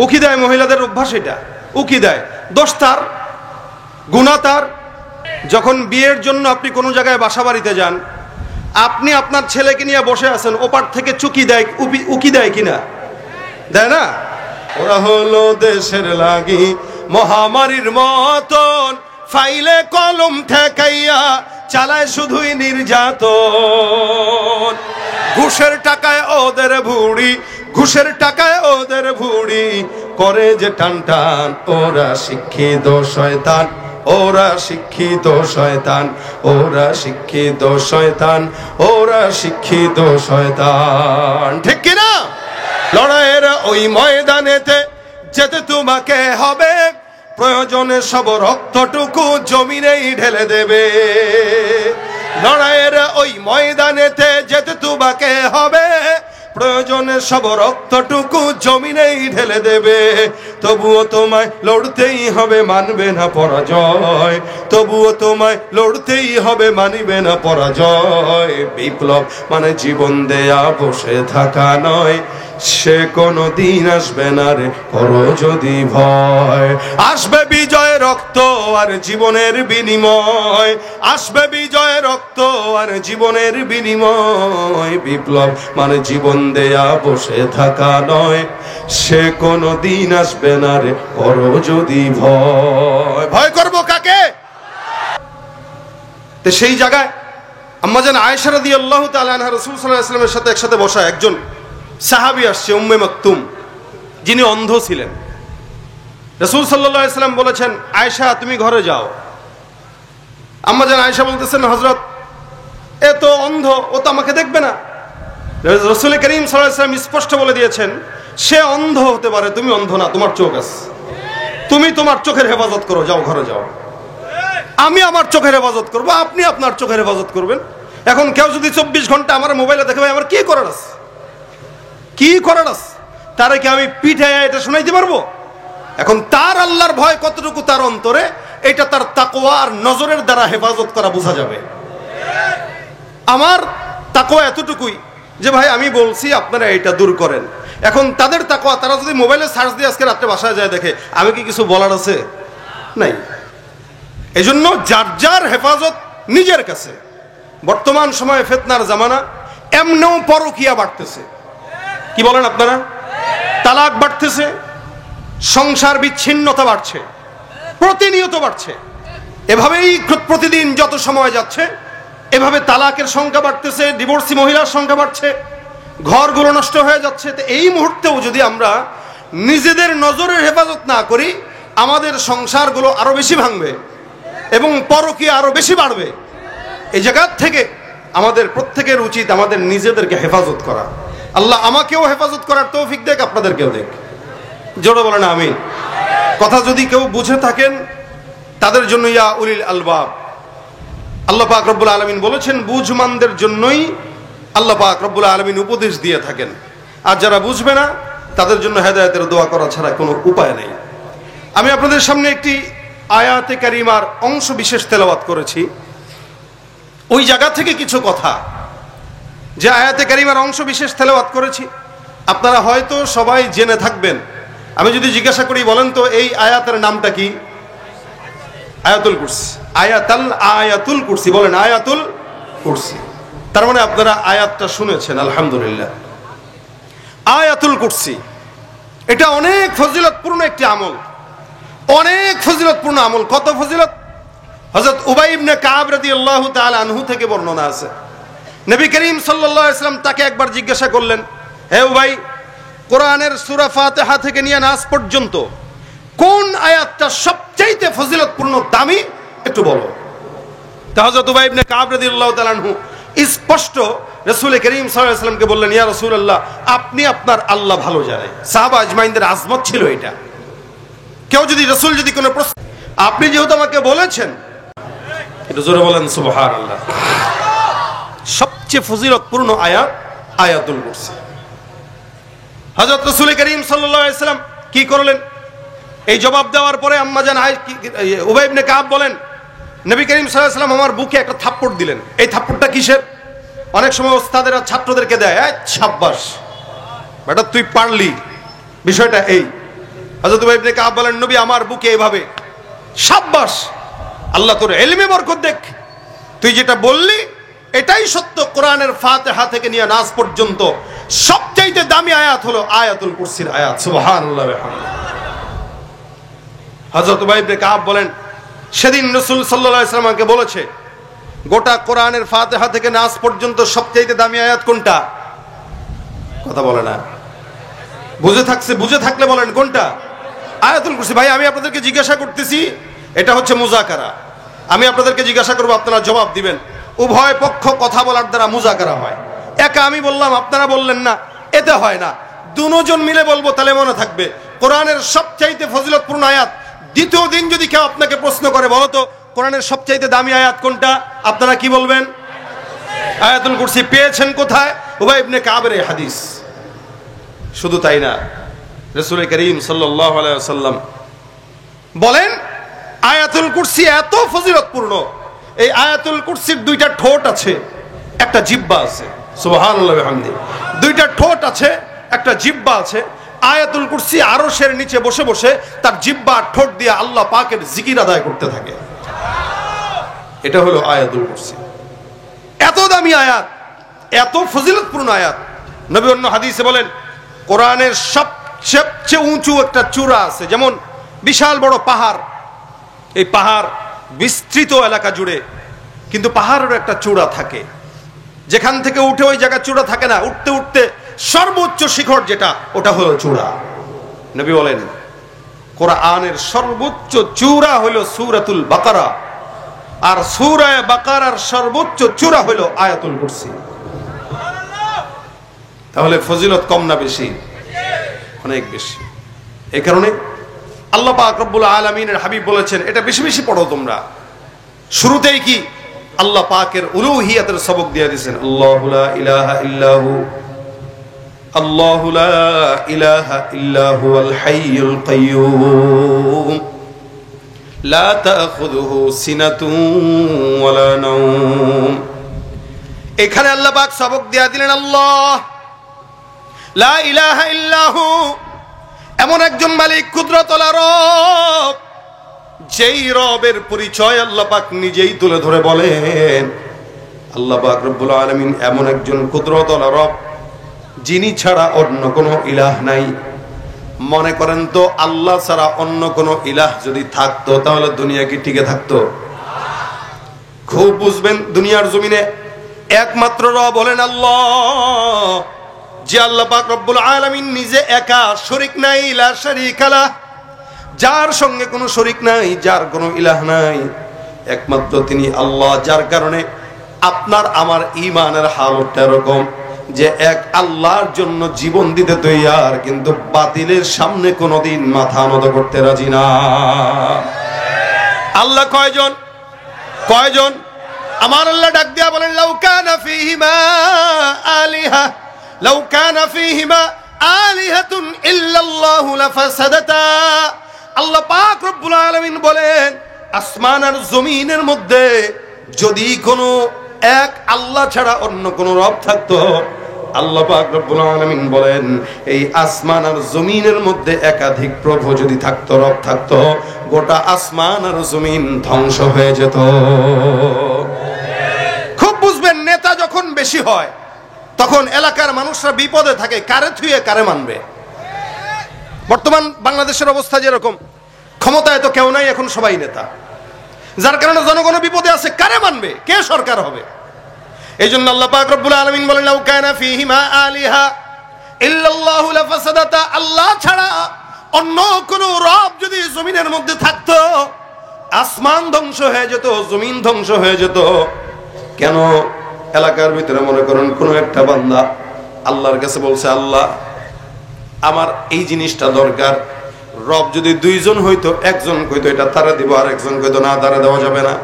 উকি দেয়, মহিলাদের অভ্যাস এটা, উকি দেয়। দোষ তার, গুনাহ তার। যখন বিয়ের জন্য আপনি কোনো জায়গায় বাসা বাড়িতে যান, আপনি আপনার ছেলেকে নিয়ে বসে আছেন, ওপার থেকে চুকি দেয়, উকি দেয় কিনা? দেয় না? ওরা হলো দেশের লাগি মহামারীর মতন, ফাইলে কলম ঠেকাইয়া চালায় শুধুই নির্যাতন। ঘুষের টাকায় ওদের ভুড়ি, ঘুষের টাকায় ওদের ভুড়ি, করে যে টান টান। ওরা শিক্ষিত শয়তান, ওরা শিক্ষিত শয়তান, ওরা শিক্ষিত শয়তান, ওরা শিক্ষিত শয়তান। ঠিক কিনা? লড়াইয়ের ওই ময়দানেতে যেতে তোমাকে হবে, প্রয়োজনে সব রক্তটুকু জমিনেই ঢেলে দেবে। লড়াইয়ের ওই ময়দানেতে যেতে তোমাকে হবে, প্রয়োজনে সব রক্তটুকু জমিনেই ঢেলে দেবে। তবুও তোমায় লড়তেই হবে, মানবে না পরাজয়। তবুও তোমায় লড়তেই হবে, মানবে না পরাজয়। বিপ্লব মানে জীবন দেয়া বসে থাকা নয়, সে কোনো দিন আসবে না রে, করো যদি ভয়। আসবে বিজয় রক্ত আর জীবনের বিনিময়, আসবে বিজয় রক্ত আর জীবনের বিনিময়। বিপ্লব মানে জীবন দেয়া বসে থাকা নয়, সে কোনো দিন আসবে না রে, করো যদি ভয়। ভয় করবো কাকে? তো সেই জায়গায় আম্মাজান আয়েশা রাদিয়াল্লাহু তাআলা আনহা রাসূল সাল্লাল্লাহু আলাইহি ওয়াসাল্লামের সাথে একসাথে বসা একজন সাহাবী আসছে, উম্মে মাকতুম, যিনি অন্ধ ছিলেন। রাসূল সাল্লাল্লাহু আলাইহি ওয়াসাল্লাম বলেছেন, আয়েশা তুমি ঘরে যাও। আম্মাজান আয়েশা বলতেছেন, হযরত এ তো অন্ধ, ও তো আমাকে দেখবে না। রাসূল করিম সাল্লাল্লাহু আলাইহি ওয়াসাল্লাম স্পষ্ট বলে দিয়েছেন, সে অন্ধ হতে পারে, তুমি অন্ধ না, তোমার চোখ আছে, তুমি তোমার চোখের হেফাজত করো, যাও ঘরে যাও। আমি আমার চোখের হেফাজত করবো, আপনি আপনার চোখের হেফাজত করবেন। এখন কেউ যদি 24 ঘন্টা আমার মোবাইলে দেখে, ভাই আমার কি করার আছে, কি করার আছে? তারে কি আমি পিঠে এটা শোনাইতে পারবো? এখন তার আল্লাহর ভয় কতটুকু তার অন্তরে, এটা তার তাকওয়া আর নজরের দ্বারা হেফাজত করা বোঝা যাবে। আমার তাকওয়া এতটুকুই যে ভাই আমি বলছি আপনারা এটা দূর করেন। এখন তাদের তাকওয়া, তারা যদি মোবাইলে সার্চ দিয়ে আজকে রাত্রে বাসায় যায় দেখে, আমি কি কিছু বলার আছে? নাই। এজন্য যার যার হেফাজত নিজের কাছে। বর্তমান সময়ে ফিতনার জামানা, এমনও পরকীয়া বাড়তেছে, কি বলেন আপনারা? তালাক বাড়তেছে, সংসার বিচ্ছিন্নতা বাড়ছে, প্রতিনিয়ত বাড়ছে। এভাবেই প্রতিদিন যত সময় যাচ্ছে, এভাবে তালাকের সংখ্যা বাড়তেছে, ডিভোর্সি মহিলার সংখ্যা বাড়ছে, ঘরগুলো নষ্ট হয়ে যাচ্ছে। তো এই মুহূর্তেও যদি আমরা নিজেদের নজরের হেফাজত না করি, আমাদের সংসারগুলো আরো বেশি ভাঙবে এবং পরকীয়া আরো বেশি বাড়বে। এই জায়গা থেকে আমাদের প্রত্যেকের উচিত আমাদের নিজেদেরকে হেফাজত করা। আল্লাহ আমাকেও হেফাজত করার তৌফিক দেখ, আপনাদেরকেও দেখ। জোরে বলেন আমিন। কথা যদি কেউ বুঝে থাকেন তাদের জন্য ইয়া উলিল আলবাব, আল্লাহ পাক রব্বুল আলামিন বলেছেন, বুঝমানদের জন্যই আল্লাহ পাক রব্বুল আলামিন উপদেশ দিয়ে থাকেন। আর যারা বুঝবে না তাদের জন্য হেদায়েতের দোয়া করা ছাড়া কোনো উপায় নেই। আমি আপনাদের সামনে একটি আয়াতে কারিমার অংশ বিশেষ তেলাওয়াত করেছি। ওই জায়গা থেকে কিছু কথা, যে আয়াতে কারিমার অংশ বিশেষ তেলাওয়াত করেছি, আপনারা হয়তো সবাই জেনে থাকবেন। আমি যদি জিজ্ঞাসা করি, বলেন তো এই আয়াতের নামটা কি? আয়াতুল কুরসি। আয়াতুল কুরসি, বলেন আয়াতুল কুরসি। তার মানে আপনারা আয়াতটা শুনেছেন, আলহামদুলিল্লাহ। আয়াতুল কুরসি এটা অনেক ফজিলতপূর্ণ একটি আমল, অনেক ফজিলতপূর্ণ আমল। কত ফজিলত! হযরত উবাই ইবনে কাব রাদিয়াল্লাহু তাআলা আনহু থেকে বর্ণনা আছে, নবী করিম সাল্লাল্লাহু আলাইহি ওয়াসাল্লাম তাকে একবার জিজ্ঞাসা করলেন, হে উবাই, কোরআনের সূরা ফাতিহা থেকে নিয়ে নাস পর্যন্ত কোন আয়াতটা সবচেয়ে ফজিলতপূর্ণ, দামি, একটু বলো। তা হযরত উবাই ইবনে কাব রাদিয়াল্লাহু তাআলা আনহু স্পষ্ট রাসূল করিম সাল্লাল্লাহু আলাইহি ওয়াসাল্লামকে বললেন, ইয়া রাসূলুল্লাহ, আপনি আপনার আল্লাহ ভালো জানেন। সাহাবা আজমাইনদের আজমত ছিল এটা। কেউ যদি রাসূল যদি কোনো প্রশ্ন, আপনি যেহেতু আমাকে বলেছেন, একটু জোরে বলেন সুবহানাল্লাহ। সবচেয়ে ফজিলতপূর্ণ আয়াত আয়াতুল কুরসি। হযরত রাসূল করিম সাল্লাল্লাহু আলাইহি ওয়াসাল্লাম কি করলেন? এই জবাব দেওয়ার পরে আম্মাজান উবাই ইবনে কাব বলেন, নবী করিম সাল্লাল্লাহু আলাইহি ওয়াসাল্লাম আমার বুকে একটা থাপ্পড় দিলেন। এই থাপ্পড়টা কিসের? অনেক সময় ওস্তাদেরা ছাত্রদেরকে দেয়, শাবাশ বেটা তুই পারলি, বিষয়টা এই। হযরত উবাই ইবনে কাব বলেন, নবী আমার বুকে এভাবে, শাব্বাস, আল্লাহ তোর ইলমে বরকত দেখ, তুই যেটা বললি এটাই সত্য। কোরআনের ফাতিহা থেকে নিয়ে নাস পর্যন্ত সবচেয়ে দামি আয়াত হলো আয়াতুল কুরসির আয়াত। সুবহানাল্লাহ ওয়া বিহামদিহি। হযরত উবাই ইবনে কাব বলেন, সেদিন রাসূল সাল্লাল্লাহু আলাইহি ওয়াসাল্লাম আমাকে বলেছে, গোটা কোরআনের ফাতিহা থেকে নাস পর্যন্ত সবচেয়ে দামি আয়াত কোনটা? কথা বলে না। বুঝে থাকলে বলেন কোনটা? আয়াতুল কুরসি। ভাই আমি আপনাদেরকে জিজ্ঞাসা করতেছি, এটা হচ্ছে মুযাকারা। আমি আপনাদেরকে জিজ্ঞাসা করব, আপনারা জবাব দিবেন। উভয় পক্ষ কথা বলার দ্বারা মুযাকারা হয়। একা আমি বললাম আপনারা বললেন না, এতে হয় না। দুজন মিলে বলবো তাহলে মনে থাকবে। কোরআনের সবচাইতে ফজিলতপূর্ণ আয়াত। দ্বিতীয় দিন যদি কেউ আপনাকে প্রশ্ন করে, বলো তো কোরআনের সবচাইতে দামি আয়াত কোনটা, আপনারা কি বলবেন? আয়াতুল কুরসি। পেয়েছেন কোথায়? উবাই ইবনে কাবের এই হাদিস। শুধু তাই না, রাসূল করিম সাল্লাল্লাহু আলাইহি ওয়াসাল্লাম বলেন, আয়াতুল কুরসি এত ফজিলতপূর্ণ, এই আয়াতুল কুরসির দুইটা ঠোঁট আছে, একটা জিহ্বা আছে। সুবহানাল্লাহ ওয়া বিহামদিহি। দুইটা ঠোঁট আছে, একটা জিহ্বা আছে। আয়াতুল কুরসি আরশের নিচে বসে বসে তার জিহ্বা ঠোঁট দিয়ে আল্লাহ পাকের জিকির আদায় করতে থাকে। এটা হলো আয়াতুল কুরসি। এত দামি আয়াত, এত ফজিলতপূর্ণ আয়াত। নবী অন্য হাদিসে বলেন, কোরআনের সবচেয়ে উঁচু একটা চূড়া আছে, যেমন বিশাল বড় পাহাড়, এই পাহাড় বিস্তৃত এলাকা জুড়ে, কিন্তু পাহাড়ের একটা চূড়া থাকে, যেখান থেকে উঠে ওই জায়গা চূড়া থাকে না, উঠতে উঠতে সর্বোচ্চ শিখর যেটা, ওটা হলো চূড়া। নবী বলেন, কোরআনের সর্বোচ্চ চূড়া হলো সূরাতুল বাকারা, আর সূরা বাকারার সর্বোচ্চ চূড়া হলো আয়াতুল কুরসি। তাহলে ফজিলত কম না বেশি? অনেক বেশি। এই কারণে আল্লাহ পাক রব্বুল আলামিনের হাবিব বলেছেন, এটা বেশি বেশি পড়ো তোমরা। শুরুতেই কি আল্লাহ পাকের উলুহিয়াতের সবক দিয়ে দিয়েছেন, আল্লাহু লা ইলাহা ইল্লাহু, আল্লাহু লা ইলাহা ইল্লা হুয়াল হাইয়ুল কাইয়্যুম, লা তাখুযুহু সিনাতুন ওয়ালা নাওম। এখানে আল্লাহ পাক সবক দিয়ে দিলেন, আল্লাহ লা ইলাহা ইল্লাহু, এমন একজন মালিক, কুদরতওয়ালা রব, যেই রবের পরিচয় আল্লাহ পাক নিজেই তুলে ধরে বলেন। আল্লাহ পাক রব্বুল আলামিন এমন একজন কুদরতওয়ালা রব, যিনি ছাড়া অন্য কোনো ইলাহ নাই। মনে করেন তো, আল্লাহ ছাড়া অন্য কোনো ইলাহ যদি থাকতো, তাহলে দুনিয়া কি টিকে থাকতো? খুব বুঝবেন, দুনিয়ার জমিনে একমাত্র রব হলেন আল্লাহ, যে আল্লাহ পাক রব্বুল আলামিন নিজে একা, শরীক নাই, লা শারীকা লাহ, যার সঙ্গে কোনো শরীক নাই, যার কোনো ইলাহ নাই, একমাত্র তিনি আল্লাহ। যার কারণে আপনার আমার ঈমানের হালতটা এরকম যে এক আল্লাহর জন্য জীবন দিতে তৈয়ার, কিন্তু বাতিলের সামনে কোনোদিন মাথা নত করতে রাজি না। আল্লাহ কয়জন? কয়জন? আমার আল্লাহ ডাক দিয়া বলেন, লাউ কানা ফীহিমা আলিহা, লাউ কানা ফীহিমা আলিহাতুন ইল্লাল্লাহু লাফাসাদাতা। আল্লাহ পাক রব্বুল আলামিন বলেন, আসমান আর জমিনের মধ্যে যদি কোনো এক আল্লাহ ছাড়া অন্য কোনো রব থাকতো, আল্লাহ পাক রব্বুল আলামিন বলেন, এই আসমান আর জমিনের মধ্যে একাধিক প্রভু যদি থাকতো, রব থাকতো, গোটা আসমান আর জমিন ধ্বংস হয়ে যেত। খুব বুঝবেন, নেতা যখন বেশি হয় তখন এলাকার মানুষরা বিপদে থাকে, কারে থুয়ে কারে মানবে। বর্তমান বাংলাদেশের অবস্থা যেরকম, ক্ষমতায় তো কেউ নাই, এখন সবাই নেতা, যার কারণে জনগণ বিপদে আছে, কারে মানবে, কে সরকার হবে। এই জন্য আল্লাহ পাক রব্বুল আলামিন বলেন, লাউ কানা ফীহিমা আলিহা ইল্লাল্লাহু লাফাসাদাতা, আল্লাহ ছাড়া অন্য কোন রব যদি জমিনের মধ্যে থাকতো, আসমান ধ্বংস হয়ে যেত, জমিন ধ্বংস হয়ে যেত। কেন? এলাকার ভিতরে মনে করেন কোন একটা বান্দা আল্লাহর কাছে বলছে, আল্লাহ আমার এই জিনিসটা দরকার। রব যদি দুইজন হইতো, একজন কইতো এটা তারা দিব, আর একজন কইতো না, তারা দেওয়া যাবে না।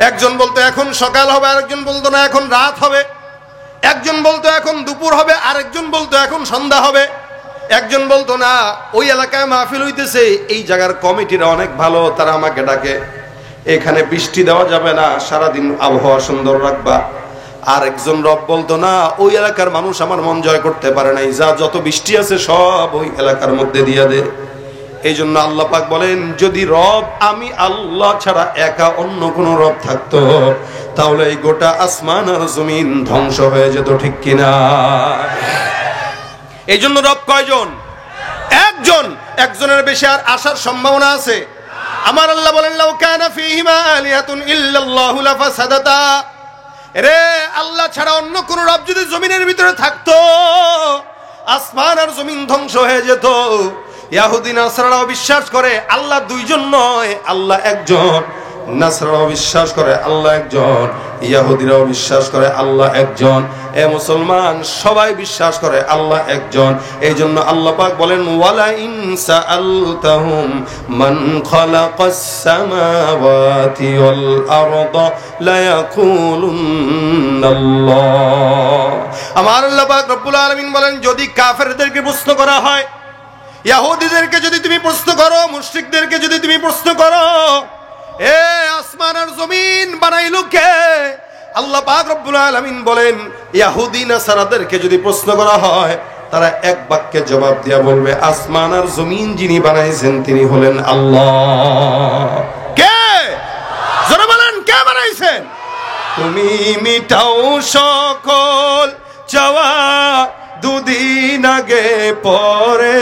একজন বলতো এখন সকাল হবে, আরেকজন বলতো না এখন রাত হবে। একজন বলতো এখন দুপুর হবে, আরেকজন বলতো এখন সন্ধ্যা হবে। একজন বলতো না, ওই এলাকায় মাহফিল হইতেছে, এই জায়গার কমিটিরা অনেক ভালো, তারা আমাকে ডাকে, এখানে বৃষ্টি দেওয়া যাবে না, সারাদিন আবহাওয়া সুন্দর রাখবা। আর একজন রব বলতো না, ওই এলাকার মানুষ আমার মন জয় করতে পারে নাই, যা যত বৃষ্টি আছে সব ওই এলাকার মধ্যে দিয়া দে। এই জন্য আল্লাহ পাক বলেন, যদি রব আমি আল্লাহ ছাড়া একা অন্য কোন রব থাকতো তাহলে এই গোটা আসমান আর জমিন ধ্বংস হয়ে যেত, ঠিক কিনা? এই জন্য রব কয়জন? একজন। একজনের বেশি আর আসার সম্ভাবনা আছে? আমার আল্লাহ বলেন, লাউ কানা ফীহিমা আলিহাতুন ইল্লাল্লাহু লাফাসাদাতা। রে আল্লাহ ছাড়া অন্য কোন রব যদি জমিনের ভিতরে থাকতো, আসমান আর জমিন ধ্বংস হয়ে যেত। ইহুদি নাসারাও বিশ্বাস করে আল্লাহ দুইজন নয়, আল্লাহ একজন। নাসারাও বিশ্বাস করে আল্লাহ একজন, ইহুদিরাও বিশ্বাস করে আল্লাহ একজন। এ মুসলমান, সবাই বিশ্বাস করে আল্লাহ একজন। এই জন্য আল্লাহ পাক বলেন, ওয়ালা ইন সাআলতাহুম মান খালাকাস সামাওয়াতি ওয়াল আরদা লা ইয়াকুলুনাল্লাহ। আমার আল্লাহ পাক রব্বুল আলামিন বলেন, যদি কাফেরদেরকে প্রশ্ন করা হয়, ইহুদিদেরকে যদি তুমি প্রশ্ন করো, মুশরিকদেরকে যদি তুমি প্রশ্ন করো, এ আসমান আর জমিন বানাইলো কে? আল্লাহ পাক রব্বুল আলামিন বলেন, ইহুদি নাসারাদেরকে যদি প্রশ্ন করা হয়, তারা এক বাক্যে জবাব দিয়া বলবে, আসমান আর জমিন যিনি বানাইছেন তিনি হলেন আল্লাহ। কে? জোরে বলেন, কে বানাইছেন? তুমি মিটাও সকল চাওয়া দুদিন আগে পরে,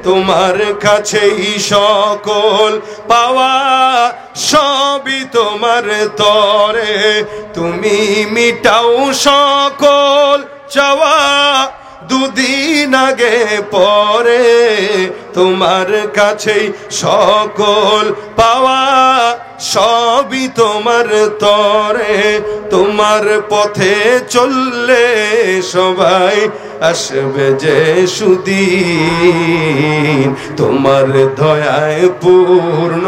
তোমার কাছেই সকল পাওয়া, সবই তোমার তরে। তুমি মিটাও সকল চাওয়া দুদিন আগে পরে, তোমার কাছেই সকল পাওয়া, সবই তোমার তরে। তোমার পথে চললে সবাই আসবে যে সুদিন, তোমার দয়ায় পূর্ণ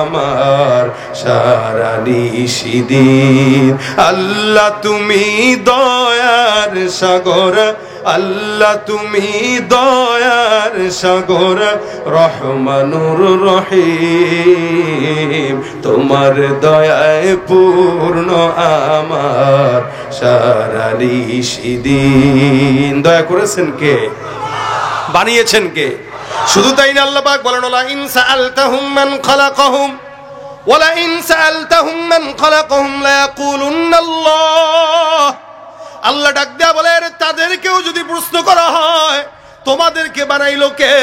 আমার সারা নিশিদিন। আল্লাহ তুমি দয়ার সাগর, আল্লাহ তুমি দয়ার সাগর, রহমানুর রহিম। তোমার দয়ায় পূর্ণ আমার সারা নিশিদিন। দয়া করেছেন কে? বানিয়েছেন কে? শুধু তাই না, আল্লাহ পাক বলেন, ওয়ালা ইন সাআলতাহুম মান খালাকাহুম ওয়ালা ইন সাআলতাহুম মান খালাকাহুম লা ইয়াকুলুনাল্লাহ। আল্লাহ ডাক দেয়া বলে, তাদেরকেও যদি প্রশ্ন করা হয় তোমাদেরকে বানাইলো কে,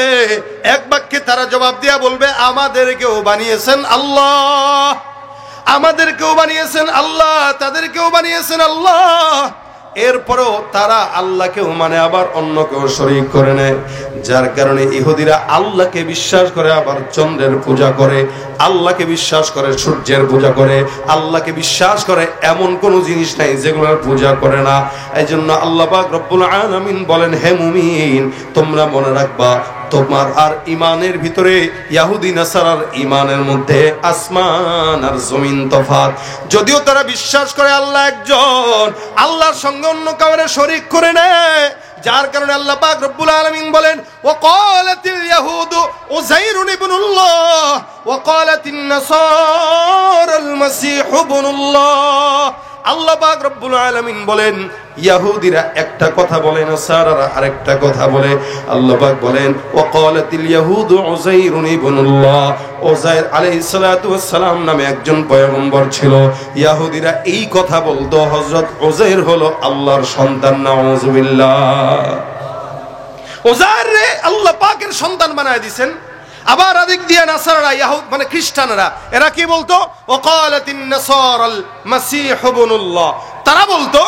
এক বাক্যে তারা জবাব দেয়া বলবে, আমাদেরকেও বানিয়েছেন আল্লাহ, আমাদেরকেও বানিয়েছেন আল্লাহ, তাদেরকেও বানিয়েছেন আল্লাহ। এরপরেও তারা আল্লাহকেও মানে আবার অন্য কেউ শরীক করে নেয়, যার কারণে ইহুদিরা আল্লাহকে বিশ্বাস করে আবার চন্দ্রের পূজা করে, আল্লাহকে বিশ্বাস করে সূর্যের পূজা করে, আল্লাহকে বিশ্বাস করে এমন কোন জিনিস নাই যেগুলোর পূজা করে না। এই জন্য আল্লাহ পাক রব্বুল আলামিন বলেন, হে মুমিন, তোমরা মনে রাখবা তোমার আর ইমানের ভিতরে ইহুদি নাসারার ইমানের মধ্যে আসমান আর জমিন তফাৎ। যদিও তারা বিশ্বাস করে আল্লাহ একজন, আল্লাহর সঙ্গে অন্য কাউরে শরীক করে নেয়, যার কারণে আল্লাহ পাক রব্বুল আলামিন বলেন, ওয়াকালাতিল ইয়াহুদু উযাইরুন ইবনুল্লাহ ওয়াকালাতিন নাসারাল মাসীহু ইবনুল্লাহ। আল্লাহ পাক রব্বুল আলামিন বলেন, ইহুদিরা একটা কথা বলে, নাসারারা আরেকটা কথা বলে। আল্লাহ পাক বলেন, ওয়াকালাতিল ইয়াহুদু উযাইরুন ইবনুল্লাহ। উযাইর আলাইহিস সালাতু ওয়াস সালাম নামে একজন পয়গম্বর ছিল। ইহুদিরা এই কথা বলতো, হযরত উযাইর হলো আল্লাহর সন্তান। নাউযুবিল্লাহ। উযাইর রে আল্লাহ পাকের সন্তান বানায় দিবেন। আবার আদিক দিয়া নাসারারা, ইহুদ মানে খ্রিস্টানরা, এরা কি বলতো, ওয়াকালাতিন নাসারাল মাসীহু ইবনুল্লাহ। তারা বলতো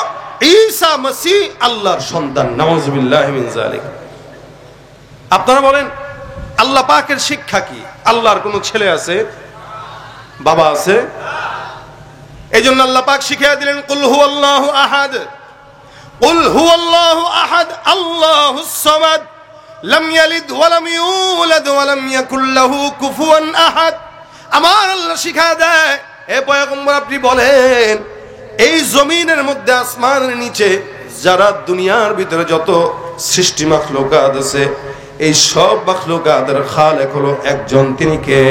ঈসা মসিহ আল্লাহর সন্তান। নাউযুবিল্লাহি মিন যালিক। আপনারা বলেন, আল্লাহ পাকের শিক্ষা কি? আল্লাহর কোনো ছেলে আছে? বাবা আছে? এই জন্য আল্লাহ পাক শিখিয়ে দিলেন, কুল হুয়াল্লাহু আহাদ, কুল হুয়াল্লাহু আহাদ আল্লাহুস সামাদ, লাম ইয়ালিদ ওয়া লাম ইউলাদ ওয়া লাম ইয়াকুল লাহু কুফুয়ান আহাদ। আমার আল্লাহ শিখায় দেয়, হে পয়গম্বর আপনি বলেন, এই জমিনের মধ্যে আসমানের নিচে যারা দুনিয়ার ভিতরে যত সৃষ্টি মাখলুকাত আছে, এই সব মাখলুকাতের খালেক হলো একজন, তিনি কে?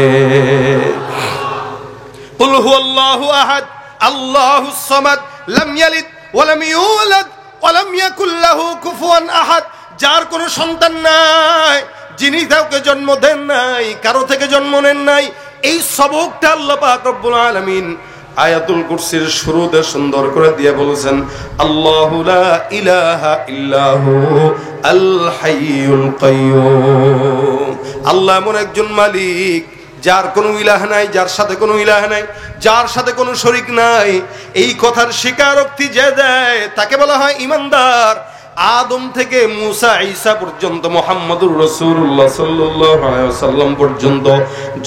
কুল হুয়াল্লাহু আহাদ আল্লাহুস সামাদ, লাম ইয়ালিদ ওয়ালাম ইউলাদ ওয়ালাম ইয়াকুল লাহু কুফুয়ান আহাদ, যার কোনো সন্তান নাই, যিনি কাউকে জন্ম দেন নাই, কারো থেকে জন্ম নেন নাই। এই সবকটা আল্লাহ পাক রব্বুল আলামিন আয়াতুল কুরসির শুরুতে সুন্দর করে দিয়ে বলেছেন, আল্লাহু লা ইলাহা ইল্লাহু আল হাইয়ুল কাইয়্যুম। আল্লাহ এমন একজন মালিক যার কোনো ইলাহ নাই, যার সাথে কোনো ইলাহ নাই, যার সাথে কোনো শরীক নাই। এই কথার স্বীকারোক্তি যে দেয় তাকে বলা হয় ঈমানদার। আদম থেকে মুসা ঈসা পর্যন্ত, মুহাম্মদুর রাসূলুল্লাহ সাল্লাল্লাহু আলাইহি ওয়াসাল্লাম পর্যন্ত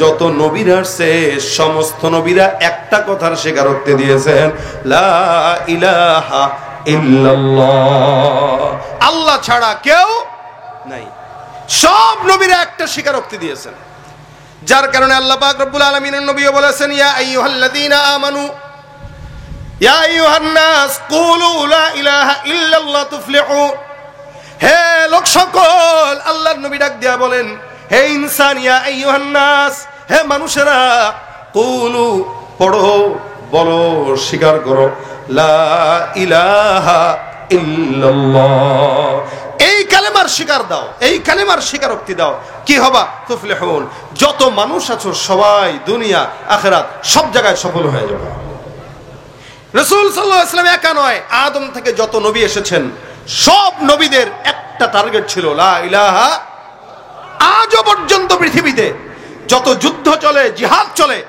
যত নবীরা আসছে, সমস্ত নবীরা একটা কথার স্বীকারোক্তি দিয়েছেন, লা ইলাহা ইল্লাল্লাহ, আল্লাহ ছাড়া কেউ নাই। সব নবীরা একটা স্বীকারোক্তি দিয়েছেন, যার কারণে আল্লাহ পাক রব্বুল আলামিনের নবীও বলেছেন, ইয়া আইয়ুহাল্লাযীনা আমানু ইয়া আইয়ুহান নাস কুলু লা ইলাহা ইল্লাল্লাহ তুফলিহুন। হে লোক সকল, আল্লাহর নবী ডাক দিয়া বলেন, হে ইনসান, ইয়া আইয়ুহান নাস, হে মানুষেরা, কুলু পড়ো, বলো, স্বীকার করো, লা ইলাহা ইল্লাল্লাহ, এই কালেমার স্বীকার দাও, এই কালেমার স্বীকারোক্তি দাও, কি হবা? তুফলিহুন, যত মানুষ আছো সবাই দুনিয়া আখিরাত সব জায়গায় সফল হয়ে যাবে। রাসূল সাল্লাল্লাহু আলাইহি ওয়াসাল্লাম একা নয়, আদম থেকে যত নবী এসেছেন সব নবীদের একটা টার্গেট ছিল, লা ইলাহা। আজও পর্যন্ত পৃথিবীতে যত যুদ্ধ চলে, জিহাদ চলে,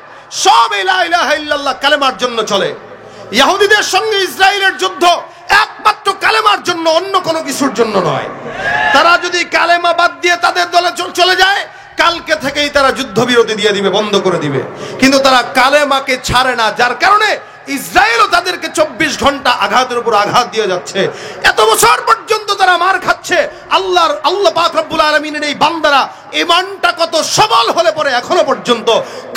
সব লা ইলাহা ইল্লাল্লাহ কালেমার জন্য চলে। ইহুদিদের সঙ্গে ইসরায়েলের যুদ্ধ একমাত্র কালেমার জন্য, অন্য কোনো কিছুর জন্য নয়। তারা যদি কালেমা বাদ দিয়ে তাদের দলে চলে যায়, কালকে থেকেই তারা যুদ্ধবিরতি দিয়ে দিবে, বন্ধ করে দিবে। কিন্তু তারা কালেমাকে ছাড়ে না, যার কারণে ইসরায়েলও তাদেরকে 24 ঘন্টা আঘাতের উপর আঘাত দিয়ে যাচ্ছে। এত বছর পর্যন্ত তারা মার খাচ্ছে। আল্লাহ পাক রব্বুল আলামিনের এই বান্দারা ঈমানটা কত সবল হলে পরে এখনো পর্যন্ত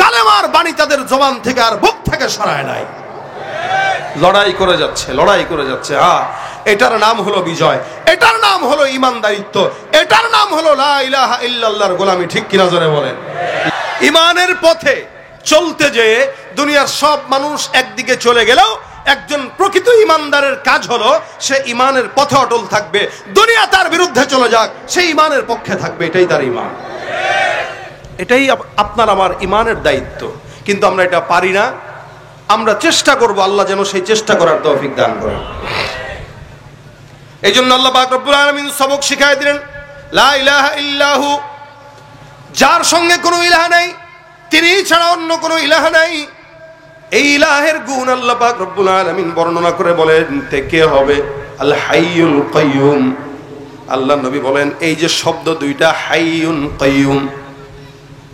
কালেমার বাণী তাদের জবান থেকে আর বুক থেকে সরায় নাই, লড়াই করে যাচ্ছে, লড়াই করে যাচ্ছে। এটার নাম হলো বিজয়, এটার নাম হলো ঈমানদারিত্ব, এটার নাম হলো লা ইলাহা ইল্লাল্লাহর গোলামি। ঠিক কিনা জোরে বলেন? ঈমানের পথে চলতে যেয়ে দুনিয়ার সব মানুষ একদিকে চলে গেলেও একজন প্রকৃত ঈমানদারের কাজ হলো সে ঈমানের পথে অটল থাকবে। দুনিয়া তার বিরুদ্ধে চলে যাক, সে ঈমানের পক্ষে থাকবে, এটাই তার ঈমান। এটাই আপনার আমার ঈমানের দায়িত্ব। কিন্তু আমরা এটা পারি না। আমরা চেষ্টা করব, আল্লাহ যেন সেই চেষ্টা করার তৌফিক দান করেন। এই জন্য আল্লাহ পাক রব্বুল আলামিন সবক শিখাই দিলেন, লা ইলাহা ইল্লাহু, যার সঙ্গে কোনো ইলাহ নাই, তিনি ছাড়া অন্য কোনো ইলাহ নাই। এই ইলাহের গুণ আল্লাহ পাক রব্বুল আলামিন বর্ণনা করে বলেন তে কে হবে? আল হাইয়ুল কাইয়ুম। আল্লাহ নবী বলেন, এই যে শব্দ দুইটা, হাইয়ুন কাইয়ুম,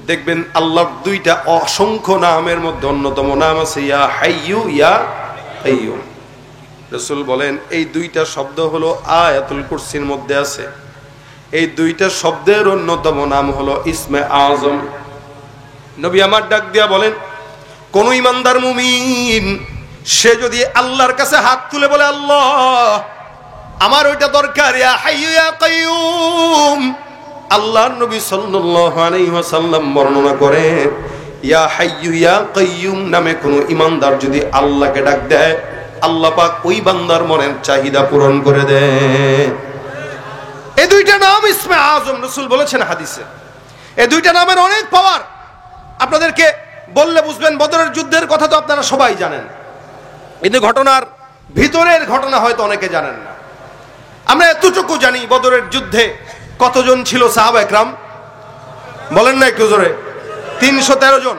দেখবেন আল্লাহর দুইটা অসংখ্য নামের মধ্যে অন্যতম নাম আছে ইয়া হাইয়ু ইয়া কাইয়ুম। রাসূল বলেন এই দুইটা শব্দ হলো আয়াতুল কুরসির মধ্যে আছে। এই দুইটা শব্দের অন্যতম নাম হলো ইসমে আযম। নবী আমার ডাক দিয়া বলেন, কোন ঈমানদার মুমিন সে যদি আল্লাহর কাছে হাত তুলে বলে, আল্লাহ আমার ওইটা দরকার, ইয়া হাইয়ু ইয়া কাইয়ুম। আল্লাহর নবী সাল্লাল্লাহু আলাইহি ওয়াসাল্লাম বর্ণনা করে, ইয়া হাইয়ু ইয়া কাইয়ুম নামে কোন ঈমানদার যদি আল্লাহকে ডাক দেয়, আল্লাহ পাক ওই বান্দার মনের চাহিদা পূরণ করে দেয়। এই দুইটা নাম ইসমে আযম, রাসূল বলেছেন হাদিসে। এই দুইটা নামের অনেক পাওয়ার। আপনাদেরকে বললে বুঝবেন, বদরের যুদ্ধের কথা তো আপনারা সবাই জানেন, কিন্তু ঘটনার ভিতরের ঘটনা হয়তো অনেকে জানেন না। আমরা এতটুকু জানি, বদরের যুদ্ধে কতজন ছিল সাহাবা একরাম? বলেন না একটু জোরে? 313 জন।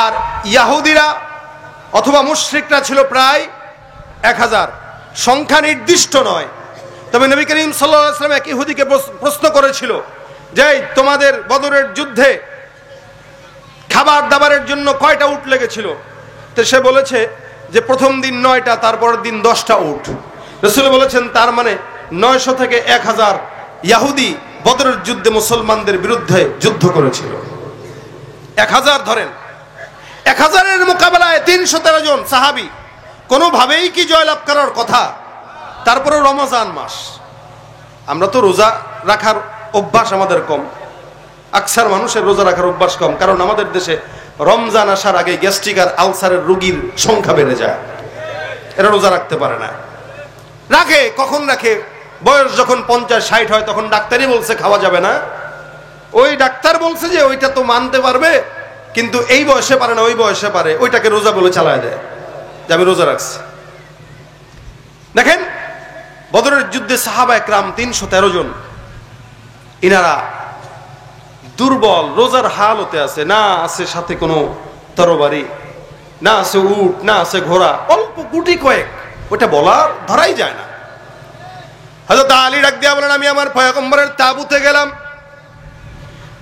আর ইহুদিরা অথবা মুশরিকরা ছিল প্রায় 1000। সংখ্যা নির্দিষ্ট নয়, তবে নবী করিম সাল্লাল্লাহু আলাইহি ওয়াসাল্লাম এক ইহুদিকে প্রশ্ন করেছিল যে তোমাদের বদরের যুদ্ধে খাবার দাবারের জন্য কয়টা উট লেগেছিল? তো সে বলেছে যে প্রথম দিন 9টা, তারপরের দিন 10টা উট। রাসূল বলেছেন তার মানে 900 থেকে 1000 ইহুদি বদরের যুদ্ধে মুসলমানদের বিরুদ্ধে যুদ্ধ করেছিল। 1000 ধরেন, 1000-এর মোকাবেলায় 313 জন সাহাবী কোনোভাবেই কি জয়লাভ করার কথা? তারপরে রমজান মাস, আমরা তো রোজা রাখার অভ্যাস আমাদের কম, আকসার মানুষের রোজা রাখার অভ্যাস কম, কারণ আমাদের দেশে রমজান আসার আগে গ্যাস্ট্রিক আর আলসারের রোগীর সংখ্যা বেড়ে যায়। এরা রোজা রাখতে পারে না। রাখে কখন রাখে? বয়স যখন 50-60 হয় তখন ডাক্তারই বলছে খাওয়া যাবে না। ওই ডাক্তার বলছে যে ওইটা তো মানতে পারবে, কিন্তু এই বয়সে পারে না, ওই বয়সে পারে, ওইটাকে রোজা বলে চালায় দেয় যে আমি রোজা রাখছি। দেখেন বদরের যুদ্ধে সাহাবা একরাম 313 জন, ইনারা দুর্বল, রোজার হালতে আছে, না আছে সাথে কোনো তরবারি, না আছে উট, না আছে ঘোড়া, অল্প গুটি কয়েক, ওটা বলার ধরাই যায় না। হযরত আলী ডাক দিয়া বলেন, আমি আমার পয়গম্বরের তাঁবুতে গেলাম,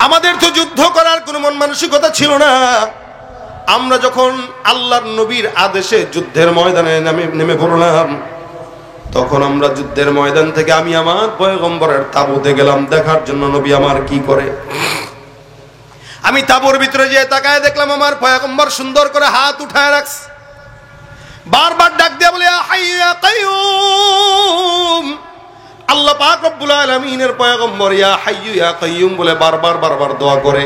আমাদের তো যুদ্ধ করার কোনো মন মানসিকতা ছিল না। আমরা যখন আল্লাহর নবীর আদেশে যুদ্ধের ময়দানে নেমে পড়লাম, তখন আমরা যুদ্ধের ময়দান থেকে আমি আমার পয়গম্বরের তাঁবুতে গেলাম দেখার জন্য নবী আমার কি করে। আমি তাঁবুর ভিতরে যেয়ে তাকায় দেখলাম আমার পয়গম্বর সুন্দর করে হাত উঠায় রাখছে, বারবার ডাক দিয়া বলে, ইয়া হাইয়্যু ইয়া কাইয়্যুম। আল্লাহ পাক রব্বুল আলামিনের পয়গম্বর ইয়া হাইয়্যু ইয়া কাইয়্যুম বলে বারবার দোয়া করে।